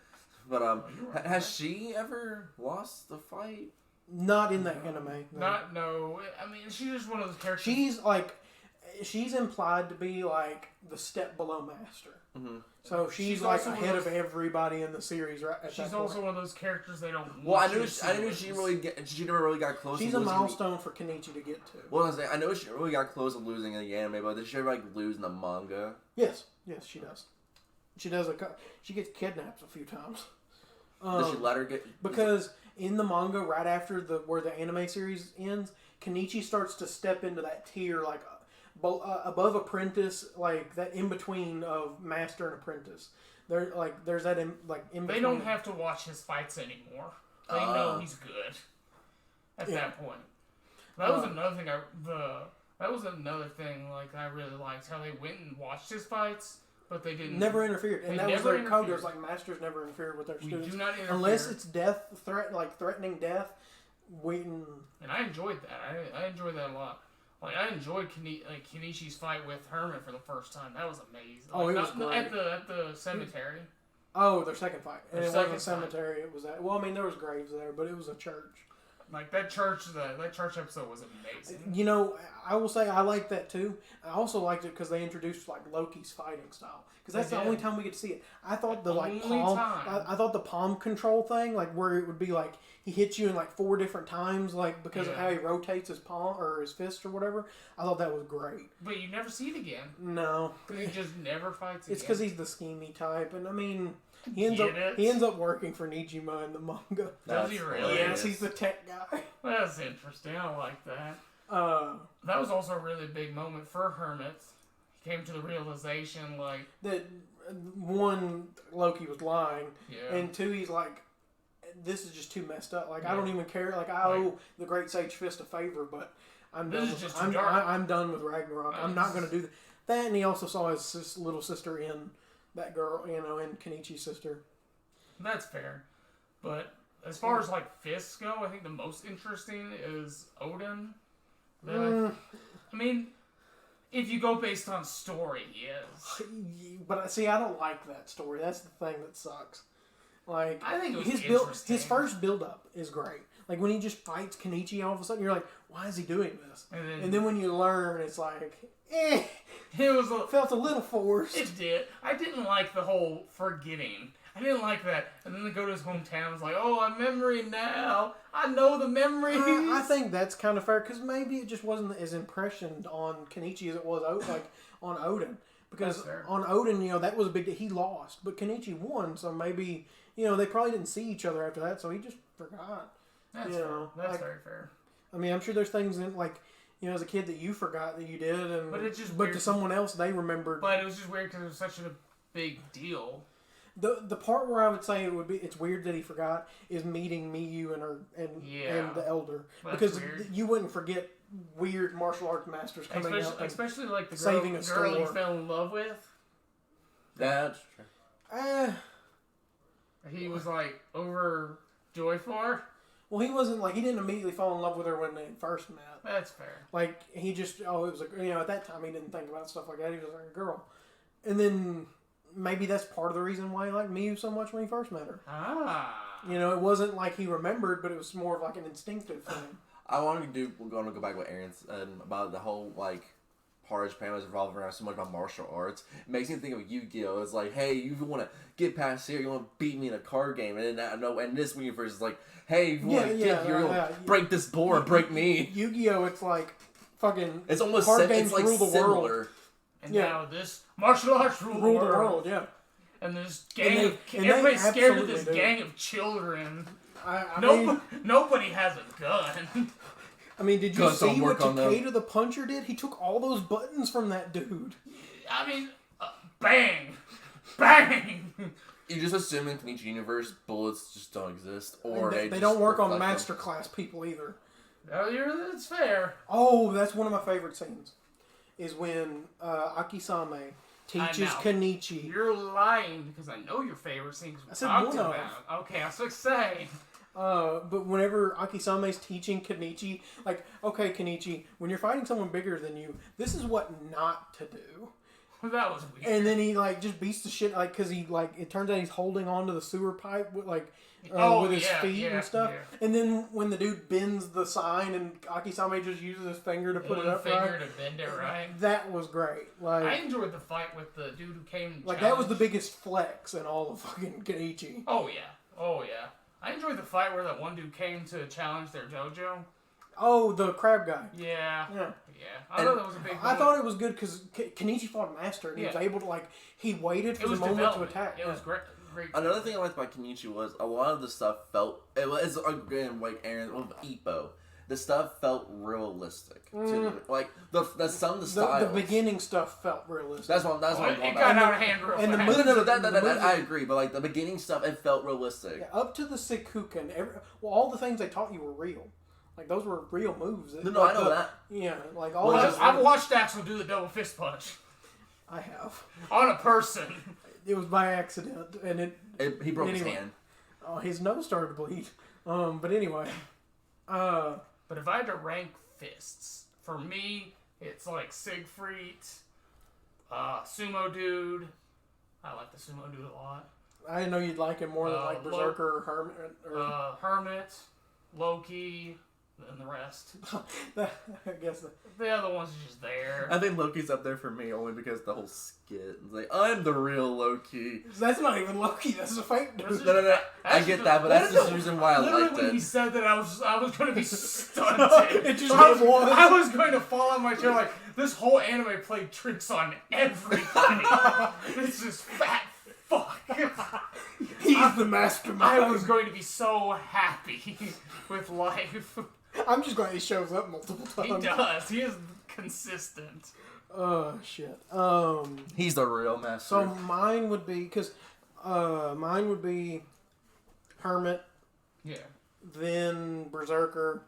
S2: But has she ever lost the fight?
S3: Not in the anime.
S1: No. I mean, she's just one of those characters.
S3: She's implied to be like the step below Master.
S2: Mm-hmm.
S3: So she's like ahead of everybody in the series, right?
S1: She's also one of those characters they don't.
S2: Well, I knew she never really got close.
S3: She's a milestone for Kenichi to get to.
S2: Well, I know she really got close to losing in the anime, but did she ever lose in the manga?
S3: Yes, she does. She does. She gets kidnapped a few times.
S2: Does she let her get?
S3: Because in the manga, right after where the anime series ends, Kenichi starts to step into that tier above apprentice, like that in between of master and apprentice. There's that in between.
S1: They don't have to watch his fights anymore. They know he's good at that point. That was another thing. That was another thing. Like, I really liked how they went and watched his fights, but they didn't.
S3: Never interfered, and that was their code. There's masters never interfere with their students.
S1: Do not interfere
S3: unless it's threatening death.
S1: And I enjoyed that. I enjoyed that a lot. Like, I enjoyed Kenichi's fight with Hermit for the first time. That was amazing.
S3: It was great.
S1: At the cemetery.
S3: Oh, their second fight. And it wasn't a cemetery. It was well, I mean, there was graves there, but it was a church.
S1: Like, that church episode was amazing.
S3: You know, I will say I liked that too. I also liked it because they introduced Loki's fighting style. Because that's the only time we get to see it. I thought the palm. I thought the palm control thing, where it would be he hits you in 4 different times, because of how he rotates his palm or his fist or whatever. I thought that was great.
S1: But you never see it again.
S3: No,
S1: he just never fights again.
S3: It's because he's the schemy type, and I mean. He ends up working for Nijima in the manga.
S1: Does he really?
S3: Yes, he's the tech guy.
S1: That's interesting. I like that. That was also a really big moment for Hermit. He came to the realization,
S3: that one, Loki was lying,
S1: yeah.
S3: And 2, he's this is just too messed up. I don't even care. I owe the Great Sage Fist a favor, but I'm done with Ragnarok. I'm not going to do that. That, and he also saw his little sister in that girl, and Kenichi's sister.
S1: That's fair. But as far as fists go, I think the most interesting is Odin. I mean, if you go based on story, he is.
S3: But see, I don't like that story. That's the thing that sucks.
S1: I think it was
S3: his first build up is great. When he just fights Kenichi, all of a sudden you're why is he doing this? And then when you learn, it's it felt a little forced.
S1: It did. I didn't like the whole forgetting. I didn't like that. And then they go to his hometown. It's a memory now. I know the memories.
S3: I think that's kind of fair because maybe it just wasn't as impressioned on Kenichi as it was on Odin. Because on Odin, that was a big deal. He lost, but Kenichi won, so maybe, they probably didn't see each other after that, so he just forgot.
S1: That's fair. That's very fair.
S3: I mean, I'm sure there's things in, as a kid that you forgot that you did, but to someone else, they remembered.
S1: But it was just weird because it was such a big deal.
S3: The part where I would say it's weird that he forgot is meeting Miyu and the Elder. Because you wouldn't forget weird martial arts masters coming out.
S1: Especially like the
S3: saving a
S1: girl he
S3: store.
S1: fell in love with.
S2: That's true.
S1: He was like overjoyed for her.
S3: Well, he wasn't he didn't immediately fall in love with her when they first met.
S1: That's fair.
S3: He just, it was at that time he didn't think about stuff like that. He was like a girl. And then maybe that's part of the reason why he liked Miyu so much when he first met her. It wasn't like he remembered, but it was more of like an instinctive thing.
S2: We're going to go back to what Aaron said about the whole, part of Japan was revolving around so much about martial arts. It makes me think of Yu-Gi-Oh! It's like, hey, you want to get past here, you want to beat me in a card game. And then and this universe is like, hey, you want to get here, you'll break this board, break me.
S3: Yu-Gi-Oh! It's like fucking
S2: it's almost
S3: card games
S2: it's
S3: rule the
S2: similar.
S3: world.
S1: And now this martial arts rule the world.
S3: Yeah.
S1: And this gang everybody's scared of this gang of children. Nobody has a gun.
S3: I mean, did you see what Takeda the Puncher did? He took all those buttons from that dude.
S1: I mean, bang! Bang!
S2: You just assume in Kenichi universe, bullets just don't exist. Or
S3: they don't work on master class people either.
S1: That's fair.
S3: Oh, that's one of my favorite scenes. Is when Akisame teaches Kenichi.
S1: You're lying because I know your favorite scenes we talked about. Okay, I was going to say.
S3: But whenever Akisame's teaching Kenichi, okay, Kenichi, when you're fighting someone bigger than you, this is what not to do.
S1: That was weird.
S3: And then he just beats the shit because he it turns out he's holding onto the sewer pipe with with his feet and stuff. Yeah. And then when the dude bends the sign and Akisame just uses his finger to put it up
S1: finger to bend it right.
S3: That was great.
S1: I enjoyed the fight with the dude who came.
S3: That was the biggest flex in all of fucking Kenichi.
S1: Oh yeah. I enjoyed the fight where that one dude came to challenge their dojo.
S3: Oh, the crab guy.
S1: Yeah. I thought that was a big.
S3: I thought it was good because Kenichi fought a master and he was able to he waited for the moment to attack.
S1: It was great.
S2: Another thing I liked about Kenichi was a lot of the stuff felt again Aaron with Ippo. The stuff felt realistic. To some of the styles.
S3: The beginning stuff felt realistic.
S2: That's what I'm going
S1: It got out of hand real fast.
S2: No, I agree, but the beginning stuff, it felt realistic.
S3: Yeah, up to the Sikuken, all the things they taught you were real. Those were real moves.
S2: No, I know that.
S3: Yeah,
S1: I've watched Axel do the double fist punch.
S3: I have.
S1: On a person.
S3: It was by accident, and
S2: he broke his hand.
S3: Oh, his nose started to bleed. But anyway.
S1: But if I had to rank fists, for me, it's Siegfried, Sumo Dude. I like the Sumo Dude a lot.
S3: I didn't know you'd like him more than Berserker or Hermit.
S1: Hermit, Loki, and the rest.
S3: I guess
S1: the other one's just there.
S2: I think Loki's up there for me only because the whole skit. It's I'm the real Loki.
S3: That's not even Loki. That's a fake dude.
S2: No. I get that, but that's the reason why I liked it.
S1: When he said that, I was going to be stunted.
S3: It just
S1: I was going to fall on my chair this whole anime played tricks on everybody. It's just fat fuck.
S3: He's the mastermind.
S1: I was going to be so happy with life.
S3: I'm just glad he shows up multiple times.
S1: He does. He is consistent.
S3: Oh, shit.
S2: He's the real master.
S3: So mine would be, Hermit.
S1: Yeah.
S3: Then Berserker.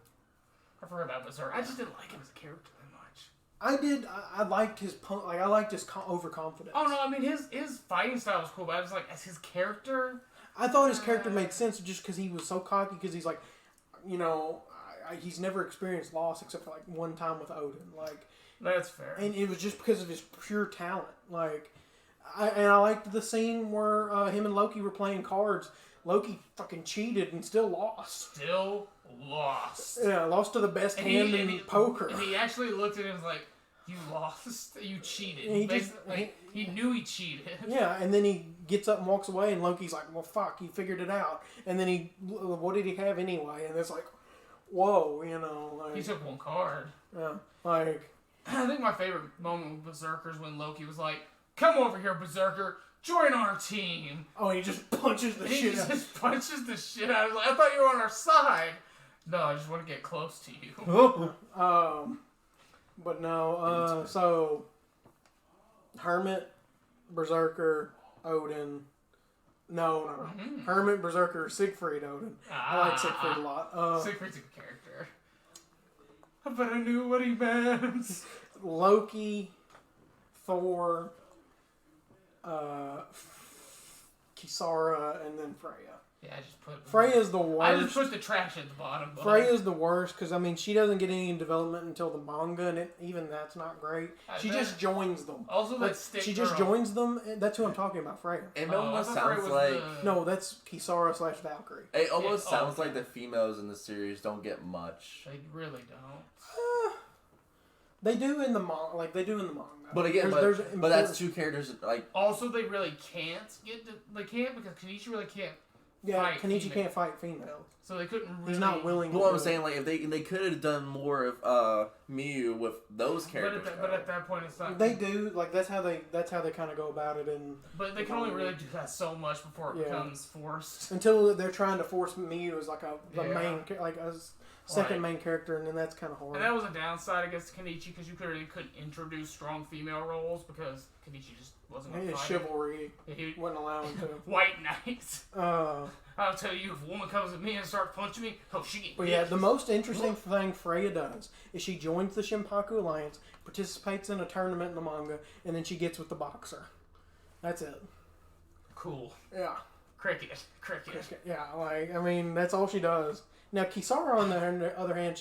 S1: I forgot about Berserker. I just didn't like him as a character that much.
S3: I did. I liked his I liked his overconfidence.
S1: Oh no, I mean his fighting style was cool, but I was as his character.
S3: I thought his character made sense just because he was so cocky. Because he's he's never experienced loss except for one time with Odin.
S1: That's fair.
S3: And it was just because of his pure talent. I liked the scene where him and Loki were playing cards. Loki fucking cheated and still lost. Yeah, lost to the best hand in poker.
S1: And he actually looked at him and was like, "You lost. You cheated." He knew he cheated.
S3: Yeah, and then he gets up and walks away, and Loki's like, "Well, fuck, he figured it out." And then what did he have anyway? And it's whoa,
S1: he took one card.
S3: Yeah,
S1: I think my favorite moment with Berserker is when Loki was like, come over here, Berserker. Join our team.
S3: Oh, he just punches the
S1: He
S3: shit out.
S1: just punches the shit out of him. I thought you were on our side. No, I just want to get close to you.
S3: But no, so Hermit, Berserker, Odin. No. Hermit, Berserker, Siegfried, Odin. I like Siegfried a lot.
S1: Siegfried's a good character. But I knew what he meant.
S3: Loki, Thor, Kisara, and then Freya.
S1: Yeah, I just put...
S3: Freya's the worst.
S1: I just put the trash at the bottom.
S3: Freya's the worst because, I mean, she doesn't get any development until the manga, and even that's not great. She just joins them.
S1: Also, that stick
S3: She
S1: girl.
S3: just joins them. That's who I'm talking about, Freya.
S2: It almost sounds like...
S3: No, that's Kisara / Valkyrie.
S2: It almost sounds like the females in the series don't get much.
S1: They really don't.
S3: They do in the manga. Like, they do in the manga.
S2: But again, but that's two characters, like...
S1: Also, they really can't get... They can't because Kenichi really can't fight
S3: Kenichi
S1: female.
S3: can't fight females.
S1: So they couldn't really...
S3: He's not willing to.
S2: Well, I'm saying, like, if they could have done more of Miyu with those characters.
S1: But at that point, it's not...
S3: They do. Like, that's how they kind of go about it.
S1: But they can only really do that so much before it becomes forced.
S3: Until they're trying to force Miyu as, like, main... Like, a second main character, and then that's kind of hard.
S1: And that was a downside against Kenichi, because you really couldn't introduce strong female roles, because Kenichi just wasn't going to fight.
S3: Chivalry. He wouldn't allow him to.
S1: White Knight. I'll tell you, if a woman comes at me and starts punching me, she get
S3: But yeah, the most interesting thing Freya does is she joins the Shinpaku Alliance, participates in a tournament in the manga, and then she gets with the boxer. That's it.
S1: Cool.
S3: Yeah.
S1: Cricket.
S3: Yeah, like, I mean, that's all she does. Now, Kisara, on the other hand,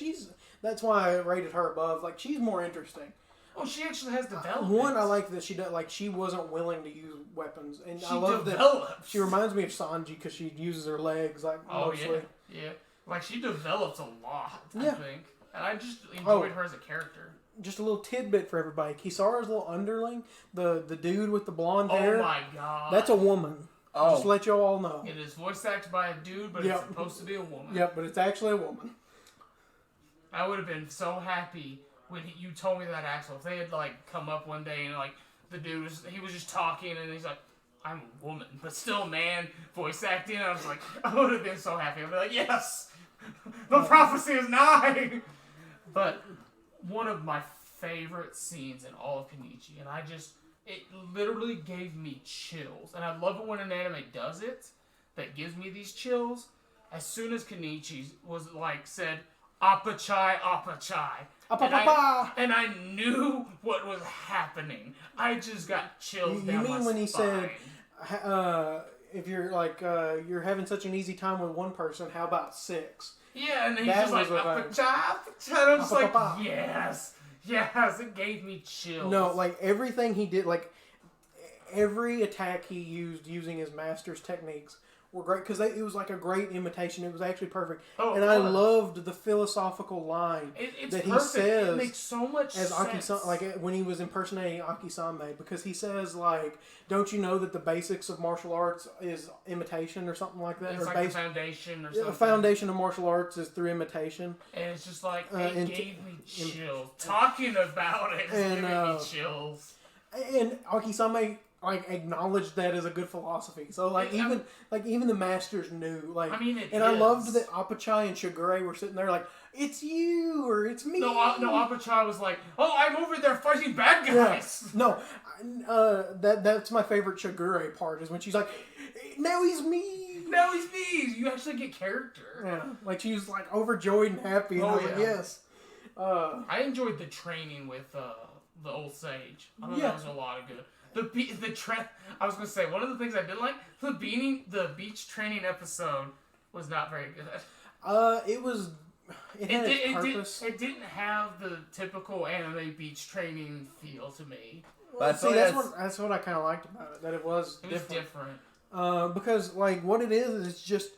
S3: that's why I rated her above. Like, she's more interesting.
S1: Oh, she actually has development.
S3: One, I like that she wasn't willing to use weapons, and I love that she reminds me of Sanji because she uses her legs mostly.
S1: Yeah. Like she develops a lot. I think, and I just enjoyed her as a character.
S3: Just a little tidbit for everybody: Kisara's little underling, the dude with the blonde hair.
S1: Oh my god,
S3: that's a woman.
S2: Oh.
S3: Just to let you all know.
S1: It is voice acted by a dude, but it's supposed to be a woman.
S3: Yep, but it's actually a woman.
S1: I would have been so happy when you told me that, Axel. If they had come up one day and the dude was just talking and he's like, "I'm a woman, but still a man," voice acting. I was like, I would have been so happy. I'd be like, yes, the prophecy is nigh. But one of my favorite scenes in all of Kenichi, and it literally gave me chills. And I love it when an anime does it, that gives me these chills. As soon as Kenichi was said, "Appa chai, Appa chai," and I knew what was happening. I just got chills down my spine. You mean when he said,
S3: if you're you're having such an easy time with one person, how about 6?
S1: Yeah, and he's just like, "Appa chai, Appa chai," and I'm just like, yes. Yes, it gave me chills.
S3: No, everything he did, every attack he used using his master's techniques were great because it was a great imitation. It was actually perfect. Oh, and I loved the philosophical line that he says.
S1: It makes so much sense.
S3: When he was impersonating Akisame, because he says, "Don't you know that the basics of martial arts is imitation," or something like that?
S1: It's the foundation or something.
S3: The foundation of martial arts is through imitation.
S1: And it's just it gave me chills. Talking about it gave me chills.
S3: And Akisame acknowledged that as a good philosophy. So even the masters knew. I loved that Apachai and Shigure were sitting there "It's you," or "It's me."
S1: No, Apachai was like, "Oh, I'm over there fighting bad guys."
S3: Yeah. No, that's my favorite Shigure part is when she's like, "Now he's me."
S1: Now he's me. You actually get character.
S3: Yeah, she was overjoyed and happy. And I was like, yes.
S1: I enjoyed the training with the old sage. I thought that was a lot of good. I was gonna say one of the things I didn't like the beach training episode was not very good. It had its purpose. It didn't have the typical anime beach training feel to me.
S3: Well, that's what I kind of liked about it. That it was
S1: different.
S3: Because what it is it's just.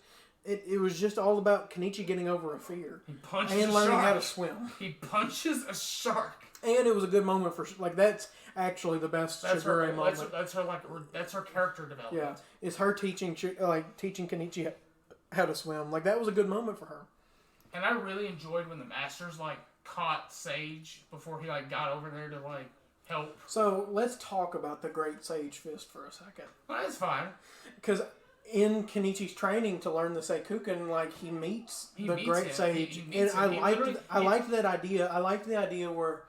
S3: It was just all about Kenichi getting over a fear and learning how to swim.
S1: He punches a shark,
S3: and it was a good moment for that's actually the best Shigure moment.
S1: That's her character development.
S3: Yeah, it's her teaching Kenichi how to swim. That was a good moment for her.
S1: And I really enjoyed when the masters caught Sage before he got over there to help.
S3: So let's talk about the Great Sage Fist for a second.
S1: Well, that's fine.
S3: Because in Kenichi's training to learn the Seikuken, like he meets the Great Sage, and I liked that idea. I liked the idea where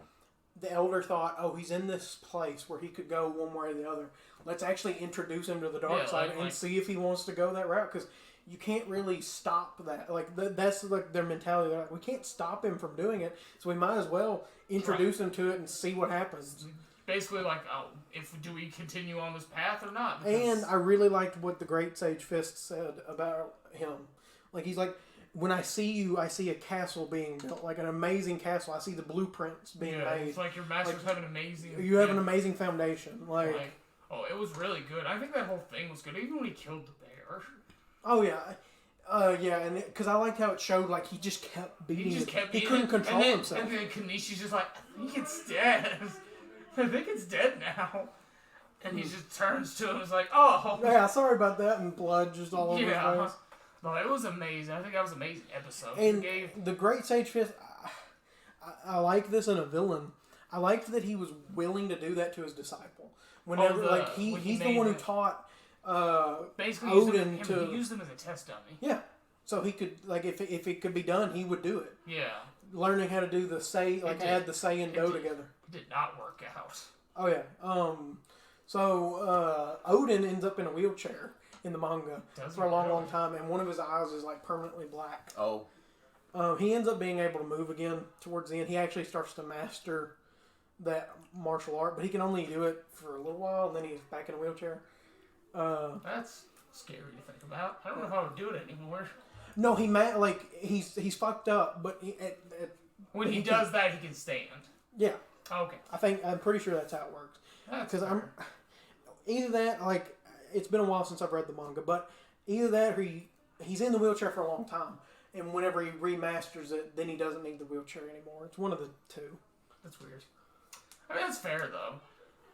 S3: the elder thought, "Oh, he's in this place where he could go one way or the other. Let's actually introduce him to the dark side and see if he wants to go that route." Because you can't really stop that. Like that's like their mentality. They're like, we can't stop him from doing it, so we might as well introduce him to it and see what happens.
S1: Basically, like, oh, do we continue on this path or not?
S3: And I really liked what the Great Sage Fist said about him. Like, he's like, when I see you, I see a castle being built, like an amazing castle. I see the blueprints being made.
S1: It's like your masters have an amazing...
S3: You have an amazing foundation. Like,
S1: oh, it was really good. I think that whole thing was good, even when he killed the bear.
S3: Oh, yeah. Yeah, and because I liked how it showed, like, he just kept beating it. He couldn't control himself.
S1: And then Kenichi's just like, I think it's dead. I think it's dead now. And he just turns to him and is like, oh.
S3: Yeah, sorry about that. And blood just all over his face.
S1: No, it was amazing. I think that was an amazing episode.
S3: And the Great Sage Fist, I like this in a villain. I liked that he was willing to do that to his disciple. Whenever, he's the one who taught
S1: basically
S3: Odin
S1: he used him as a test dummy.
S3: Yeah. So he could, like, if it could be done, he would do it.
S1: Yeah.
S3: Learning how to do the say, like, add the say and do together.
S1: It did not work out.
S3: Oh, yeah. So Odin ends up in a wheelchair in the manga for a long time, and one of his eyes is, like, permanently black.
S2: Oh.
S3: He ends up being able to move again towards the end. He actually starts to master that martial art, but he can only do it for a little while, and then he's back in a wheelchair.
S1: That's scary to think about. I don't know if I would do it anymore.
S3: No, he's fucked up, but
S1: when he does that, he can stand.
S3: Yeah.
S1: Okay.
S3: I'm pretty sure that's how it works. Because either that, like, it's been a while since I've read the manga, but either that or he's in the wheelchair for a long time, and whenever he remasters it, then he doesn't need the wheelchair anymore. It's one of the two.
S1: That's weird. I mean, that's fair though.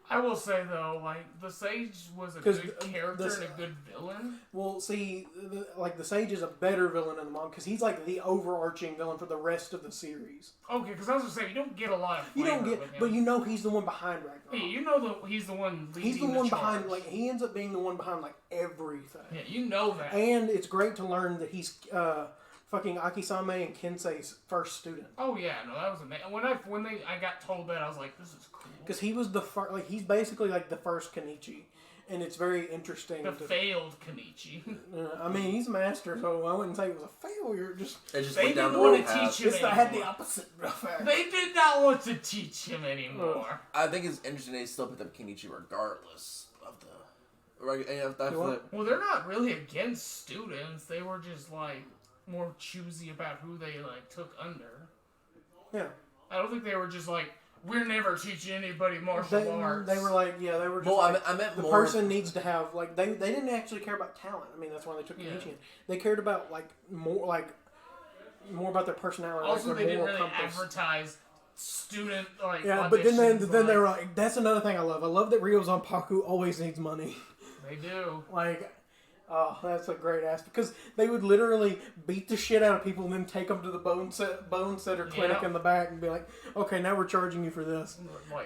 S1: I will say though, like, the Sage was a good character and a good villain.
S3: Well, see, the Sage is a better villain in the manga because he's like the overarching villain for the rest of the series.
S1: Okay, because I was gonna say you don't get a lot of flavor with him.
S3: But you know he's the one behind Ragnarok.
S1: Yeah, you know he's the one leading.
S3: He's the one behind.
S1: charge.
S3: Like, he ends up being the one behind like everything.
S1: Yeah, you know that.
S3: And it's great to learn that he's fucking Akisame and Kensei's first student.
S1: Oh yeah, no, that was amazing. When I got told that, I was like, this is cool.
S3: Because he was the first, like, he's basically like the first Kenichi, and it's very interesting.
S1: The failed Kenichi.
S3: I mean, he's a master, so I wouldn't say it was a failure.
S2: They
S1: didn't want to teach him anymore.
S3: I had the opposite effect.
S1: They did not want to teach him anymore.
S2: I think it's interesting they still picked up Kenichi regardless of the. Right?
S1: Well, they're not really against students. They were just like more choosy about who they like took under.
S3: Yeah.
S1: I don't think they were just like, we're never teaching anybody martial arts.
S3: They were like, yeah, they were just
S2: I meant
S3: the
S2: more
S3: person needs to have, like, they didn't actually care about talent. I mean, that's why they took Kenichi in. They cared about, like, more about their personality.
S1: Also,
S3: like,
S1: they didn't really advertise student, like,
S3: yeah, but then they were like, that's another thing I love. I love that Ryo Zanpaku always needs money.
S1: They do.
S3: Like, oh, that's a great aspect. Because they would literally beat the shit out of people and then take them to the bone setter clinic in the back and be like, okay, now we're charging you for this.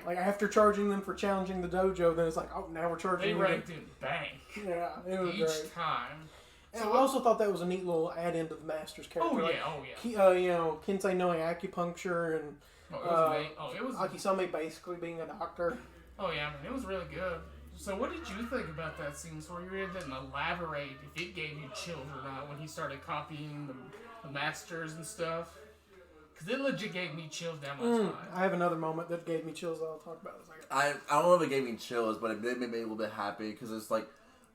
S3: Like after charging them for challenging the dojo, then it's like, oh, now we're charging you.
S1: They ranked in bank.
S3: Yeah, it was
S1: each
S3: great.
S1: time.
S3: And I also thought that was a neat little add-in to the Master's character.
S1: Oh yeah.
S3: You know, Kensei knowing acupuncture and
S1: it was
S3: Akisame basically being a doctor.
S1: Oh yeah, I mean, it was really good. So what did you think about that scene? So you really didn't elaborate if it gave you chills or not when he started copying the masters and stuff? Because it legit gave me chills down my spine.
S3: I have another moment that gave me chills that I'll talk about in a second.
S2: I don't know if it gave me chills, but it made me a little bit happy because it's like,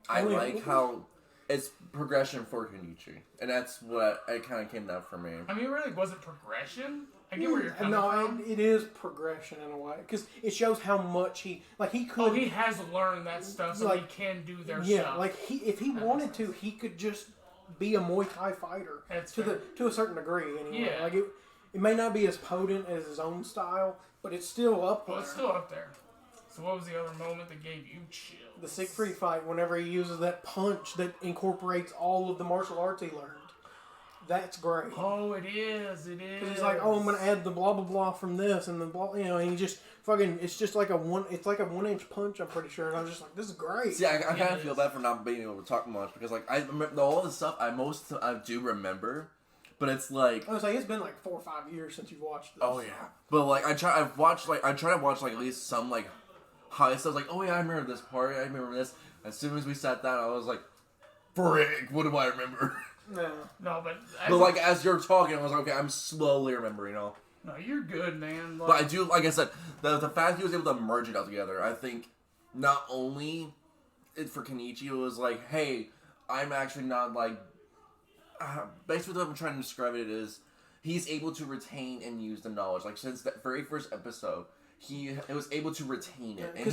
S2: I like how it's progression for Kenichi. And that's what it kind of came down for me.
S1: I mean, it really wasn't progression. I get where you're coming from.
S3: It is progression in a way because it shows how much he could.
S1: Oh, he has learned that stuff, so he can do their stuff.
S3: Yeah, like if he wanted to, he could just be a Muay Thai fighter to a certain degree. Anyway, like it may not be as potent as his own style, but it's still up there.
S1: Well, it's still up there. So what was the other moment that gave you chills?
S3: The Siegfried fight, whenever he uses that punch that incorporates all of the martial arts he learned. that's great.
S1: Oh, it is. It is.
S3: Because he's like, oh, I'm gonna add the blah blah blah from this and the blah, and he just fucking. It's just like a 1-inch punch. I'm pretty sure, and I was just like, this is great.
S2: See, I kind of feel bad for not being able to talk much because like I remember all the stuff I do remember, but it's like
S3: I was like, it's been like 4 or 5 years since you've watched this.
S2: oh yeah, but like I try to watch like at least some like high stuff. Like oh yeah, I remember this part. I remember this. As soon as we sat down, I was like, frick, what do I remember?
S1: No, but
S2: like as you're talking, I was like, okay, I'm slowly remembering all.
S1: No, you're good, man. Like,
S2: But I do, like I said, the fact he was able to merge it all together, I think not only for Kenichi, it was like, hey, I'm actually not like. Basically, what I'm trying to describe it is, he's able to retain and use the knowledge. Like since that very first episode, he was able to retain it, and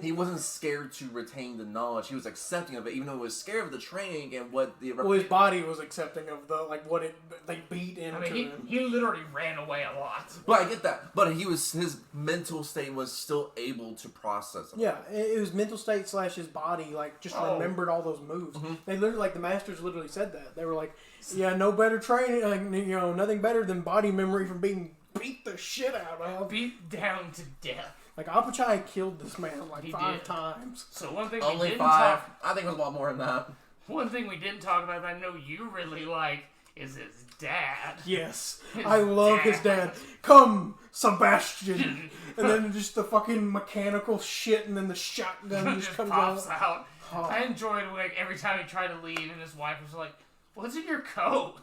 S2: he wasn't scared to retain the knowledge. He was accepting of it, even though he was scared of the training and what the.
S3: Well, his body was accepting of the what they beat into him.
S1: He literally ran away a lot.
S2: But I get that. But his mental state was still able to process it.
S3: Yeah, it was mental state / his body, like just remembered all those moves.
S2: Mm-hmm.
S3: They literally, like the masters literally said that. They were like, yeah, no better training, like nothing better than body memory from being beat the shit out of.
S1: Beat down to death.
S3: Like Apachai killed this man like
S1: He
S3: 5
S1: did.
S3: times.
S1: So one thing
S2: Only
S1: we didn't
S2: 5.
S1: talk.
S2: I think it was a lot more than that.
S1: One thing we didn't talk about that I know you really like is his dad.
S3: Yes,
S1: His
S3: I love his dad. Come, Sebastian, and then just the fucking mechanical shit, and then the shotgun just comes
S1: pops
S3: out.
S1: out.
S3: Oh.
S1: I enjoyed like every time he tried to leave, and his wife was like, "What's in your coat?"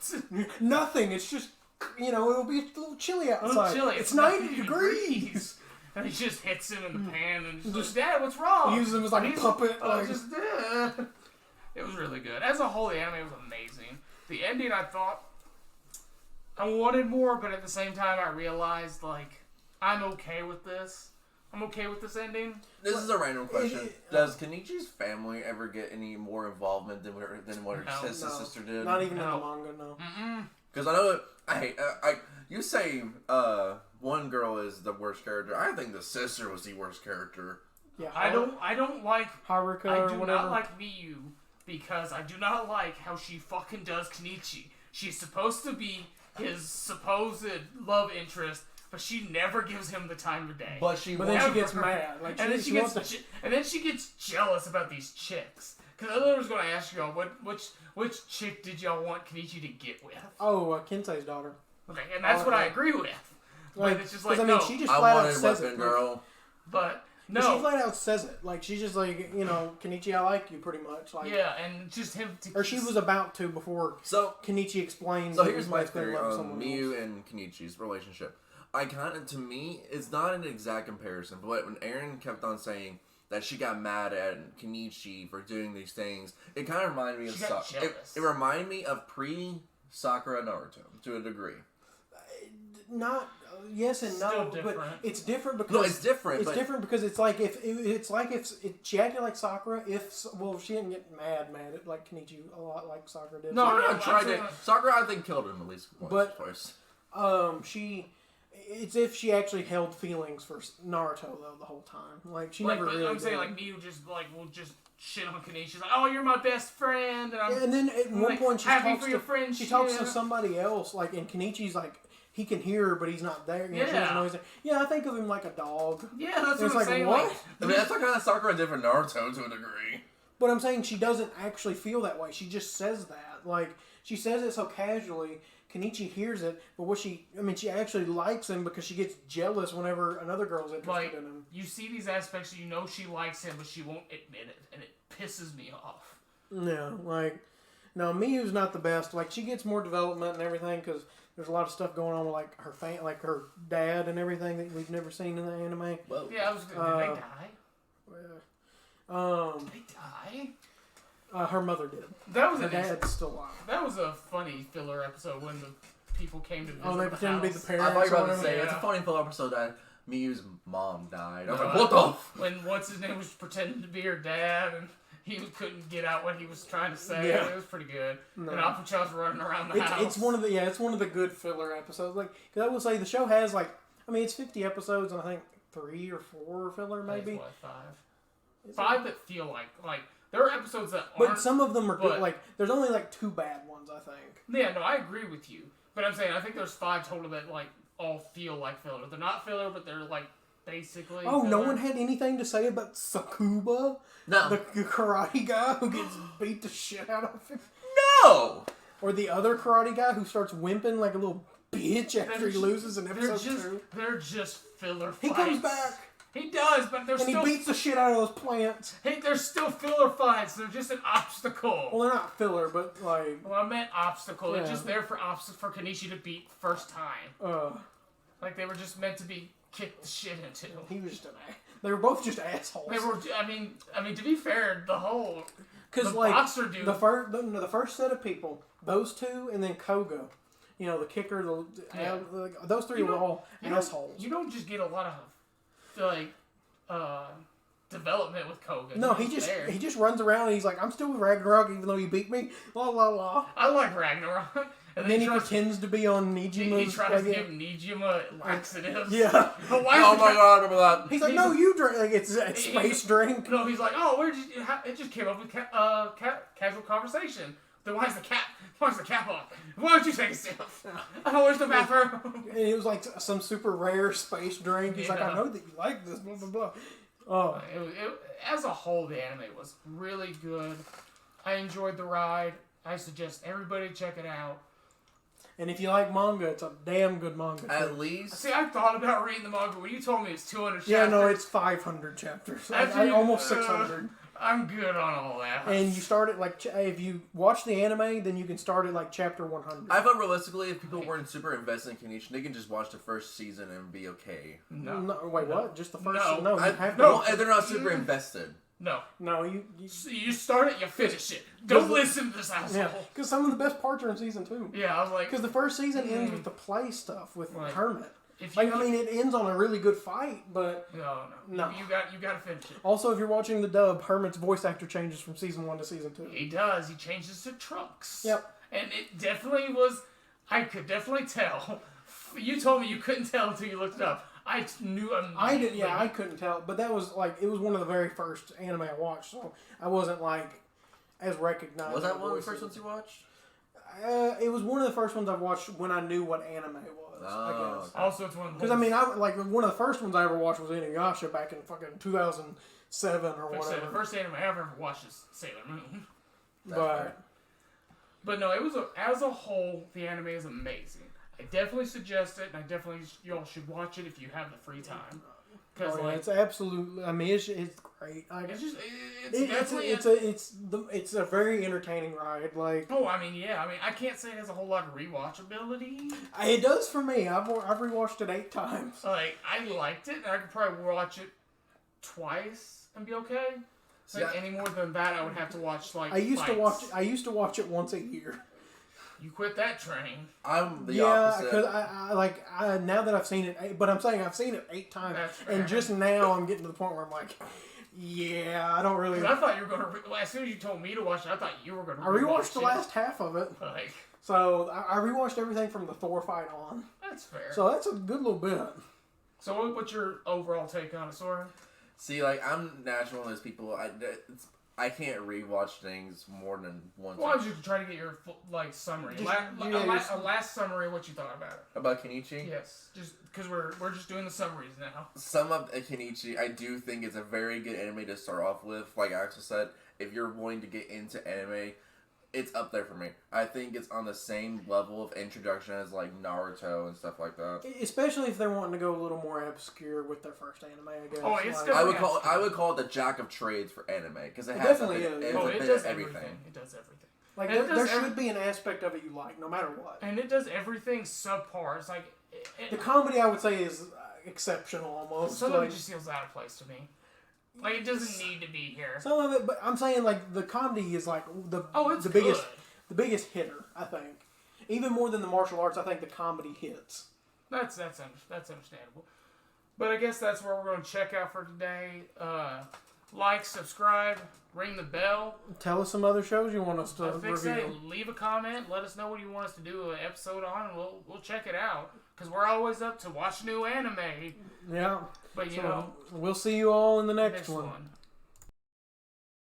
S3: Nothing. It's just it'll be a little chilly outside.
S1: A little chilly.
S3: It's 90 degrees.
S1: And he just hits him in the pan and just Dad, what's wrong?
S3: He uses him as like a puppet.
S1: It was really good. As a whole, the anime was amazing. The ending, I thought, I wanted more, but at the same time, I realized, like, I'm okay with this. I'm okay with this ending.
S2: This is a random question. Does Kenichi's family ever get any more involvement than what his sister did?
S3: Not even in the manga, no.
S2: Because I know you say one girl is the worst character. I think the sister was the worst character.
S3: Yeah,
S1: I don't like
S3: Haruka
S1: I
S3: or
S1: do
S3: whatever.
S1: not like Miyu because I do not like how she fucking does Kenichi. She's supposed to be his supposed love interest, but she never gives him the time of day.
S2: But
S3: then she gets mad. Like,
S1: and then she gets jealous about these chicks. Because I was going to ask y'all, which chick did y'all want Kenichi to get with?
S3: Oh, Kensei's daughter.
S1: Okay, and that's what I agree with. Like, it's just like, no.
S3: she just flat out says it.
S2: Girl.
S1: But, no.
S3: She flat out says it. Like, she's just like, Kenichi, I like you pretty much. Like,
S1: yeah, and just him to...
S3: Or she was about to before Kenichi explains.
S2: So here's my theory on Miyu and Kenichi's relationship. To me, it's not an exact comparison, but when Aaron kept on saying that she got mad at Kenichi for doing these things, it kind of reminded me of Sakura. It reminded me of pre-Sakura Naruto to a degree.
S3: Not yes and no, but it's different because
S2: it's different.
S3: It's different because it's like if she acted like Sakura. She didn't get mad at like Kenichi a lot like Sakura did.
S2: Sakura I think killed him at least once or twice.
S3: It's if she actually held feelings for Naruto though the whole time. Like she never really.
S1: I'm saying like Miyu just like will just shit on Kenichi. She's like, "Oh, you're my best friend,"
S3: and then at one point she talks to somebody else. Like and Kenichi's like. He can hear her, but he's not there. She doesn't know he's there. Yeah, I think of him like a dog.
S1: Yeah, that's what I'm
S3: like,
S1: saying.
S3: What?
S2: I mean, that's what kind of Sakura did for Naruto to a degree.
S3: But I'm saying she doesn't actually feel that way. She just says that. Like, she says it so casually. Kenichi hears it, but she actually likes him because she gets jealous whenever another girl's interested in him.
S1: You see these aspects, she likes him, but she won't admit it, and it pisses me off.
S3: Yeah, no, Miyu's not the best. Like, she gets more development and everything because there's a lot of stuff going on with like her dad and everything that we've never seen in the anime.
S2: Well,
S1: yeah, did they die? Did they die?
S3: Her mother did. Her dad's still alive.
S1: That was a funny filler episode when the people came to visit.
S3: Oh, they pretend to be the parents.
S2: I thought you were about to say it's a funny filler episode that Miyu's mom died. I was like, what the?
S1: When what's his name was pretending to be her dad and. He couldn't get out what he was trying to say.
S3: Yeah.
S1: It was pretty good. No. And Apachai's running around the house.
S3: It's one of the good filler episodes. Like, cause I will say the show has it's 50 episodes and I think 3 or 4 filler maybe.
S1: What, 5? 5 that feel like There are episodes that aren't.
S3: But some of them are good.
S1: but-
S3: Like, there's only like 2 bad ones, I think.
S1: Yeah, no, I agree with you. But I'm saying I think there's 5 total that like all feel like filler. They're not filler, but they're like basically.
S3: Oh, no
S1: filler.
S3: one had anything to say about Sakuba,
S2: No.
S3: the karate guy who gets beat the shit out of him,
S2: No!
S3: or the other karate guy who starts wimping like a little bitch after
S1: They're
S3: he loses in episode 2.
S1: They're just filler
S3: He
S1: fights.
S3: comes back
S1: He does, but they're
S3: and
S1: still.
S3: he beats the shit out of those plants.
S1: Hey, they're still filler fights. They're just an obstacle.
S3: Well, they're not filler, but like,
S1: Well, I meant obstacle. They're
S3: Yeah.
S1: just there for for Kenichi to beat first time. Like they were just meant to be kicked the shit into.
S3: he was just an ass. They were both just assholes.
S1: They were. I mean, to be fair, the whole
S3: Because
S1: the
S3: like
S1: boxer dude.
S3: the first set of people, those 2, and then Kogo, you know, the kicker, those 3 were all assholes.
S1: You don't just get a lot of like development with Koga.
S3: No,
S1: He's there.
S3: he just runs around and he's like, I'm still with Ragnarok even though you beat me. La la la.
S1: I like Ragnarok.
S3: And then he
S1: tries,
S3: pretends to be on Nijima's.
S1: he tries to give Nijima laxatives.
S3: Yeah.
S1: But why?
S2: Oh my god, I remember that.
S3: He's like, no, you drink. Like, it's space drink.
S1: No, he's like, oh, where did you? It just came up with casual conversation. Then why's the cap? Why's the cap on? Why don't you take a sip? Oh, where's the bathroom?
S3: And it was like some super rare space drink. He's like, I
S1: Yeah.
S3: know that you like this. Blah blah blah. Oh,
S1: As a whole, the anime was really good. I enjoyed the ride. I suggest everybody check it out.
S3: and if you like manga, it's a damn good manga.
S2: At
S3: too.
S2: least.
S1: See, I thought about reading the manga when you told me it's 200 chapters.
S3: Yeah, no, it's 500 chapters. Almost 600.
S1: I'm good on all that.
S3: And you start at like if you watch the anime, then you can start at like chapter 100.
S2: I thought realistically, if people weren't super invested in Kenichi, they can just watch the first season and be okay.
S1: No.
S3: Wait, what? Just the first?
S1: No.
S3: No, you have to.
S2: No, they're not super invested.
S1: No.
S3: No, you
S1: You start it, you finish it. Don't listen to this asshole.
S3: yeah, because some of the best parts are in season 2.
S1: Yeah, I was like,
S3: Because the first season ends with the play stuff with
S1: Right.
S3: Hermit.
S1: if you,
S3: Like, I mean, it ends on a really good fight, but
S1: no.
S3: No.
S1: You got to finish it.
S3: also if you're watching the dub, Hermit's voice actor changes from season 1 to season 2.
S1: He does. He changes to Trunks.
S3: Yep.
S1: And it definitely was. I could definitely tell. You told me you couldn't tell until you looked it up. I knew immediately.
S3: I didn't. Yeah, I couldn't tell, but that was like it was one of the very first anime I watched, so I wasn't like as recognized.
S2: Was that one of the first ones you watched?
S3: It was one of the first ones I watched when I knew what anime was. I guess.
S1: Also, it's one of the
S3: Because I mean, one of the first ones I ever watched was Inuyasha back in fucking 2007 or
S1: the
S3: whatever.
S1: first anime I ever watched is Sailor Moon.
S3: But
S1: no, it was as a whole, the anime is amazing. I definitely suggest it, and I definitely y'all should watch it if you have the free time. Because
S3: it's absolutely. I mean, it's great.
S1: it's just definitely
S3: it's a very entertaining ride. Like
S1: Oh, I mean, yeah. I mean, I can't say it has a whole lot of rewatchability.
S3: it does for me. I've rewatched it 8 times.
S1: Like, I liked it, and I could probably watch it twice and be okay. Like, any more than that, I would have to watch like.
S3: I used
S1: fights.
S3: to watch it once a year.
S1: You quit that train.
S2: I'm the
S3: Yeah,
S2: opposite.
S3: because I now that I've seen it, but I'm saying I've seen it 8 times,
S1: That's fair.
S3: and just now I'm getting to the point where I'm like, yeah, I don't really.
S1: 'Cause I thought you were gonna. As soon as you told me to watch it, I thought you were gonna.
S3: I rewatched the
S1: it.
S3: last half of it,
S1: Like,
S3: so I rewatched everything from the Thor fight on.
S1: that's fair.
S3: So that's a good little bit.
S1: So what's your overall take on it, Sora?
S2: See, like, I'm naturally one of those people. I can't rewatch things more than once.
S1: Why don't you try to get your summary? Last summary. What you thought about it?
S2: About Kenichi?
S1: Yes, just because we're just doing the summaries now.
S2: Some of Kenichi, I do think it's a very good anime to start off with. Like Axel said, if you're wanting to get into anime, it's up there for me. I think it's on the same level of introduction as like Naruto and stuff like that.
S3: Especially if they're wanting to go a little more obscure with their first anime, I guess.
S1: Oh, it's
S3: Like,
S1: definitely-
S2: I would call it the jack of trades for anime because it
S3: It
S2: has
S3: definitely
S2: something-
S3: is.
S2: it's
S1: Oh,
S2: a
S1: it
S2: bit
S1: does
S2: of
S1: everything. It does everything.
S3: like
S1: And it
S3: there
S1: does
S3: should be an aspect of it you like, no matter what.
S1: And it does everything subpar. It's like
S3: The comedy, I would say, is exceptional almost.
S1: some of
S3: Like,
S1: it just feels out of place to me. Like, it doesn't need to be here.
S3: some of it, but I'm saying like the comedy is like
S1: It's
S3: the
S1: good.
S3: biggest hitter. I think even more than the martial arts. I think the comedy hits.
S1: That's understandable. But I guess that's where we're going to check out for today. Like, subscribe, ring the bell.
S3: Tell us some other shows you want us to
S1: Fix
S3: review.
S1: it. Leave a comment. Let us know what you want us to do an episode on, and we'll check it out. Because we're always up to watch new anime.
S3: Yeah.
S1: But,
S3: So we'll see you all in the next one.
S1: one.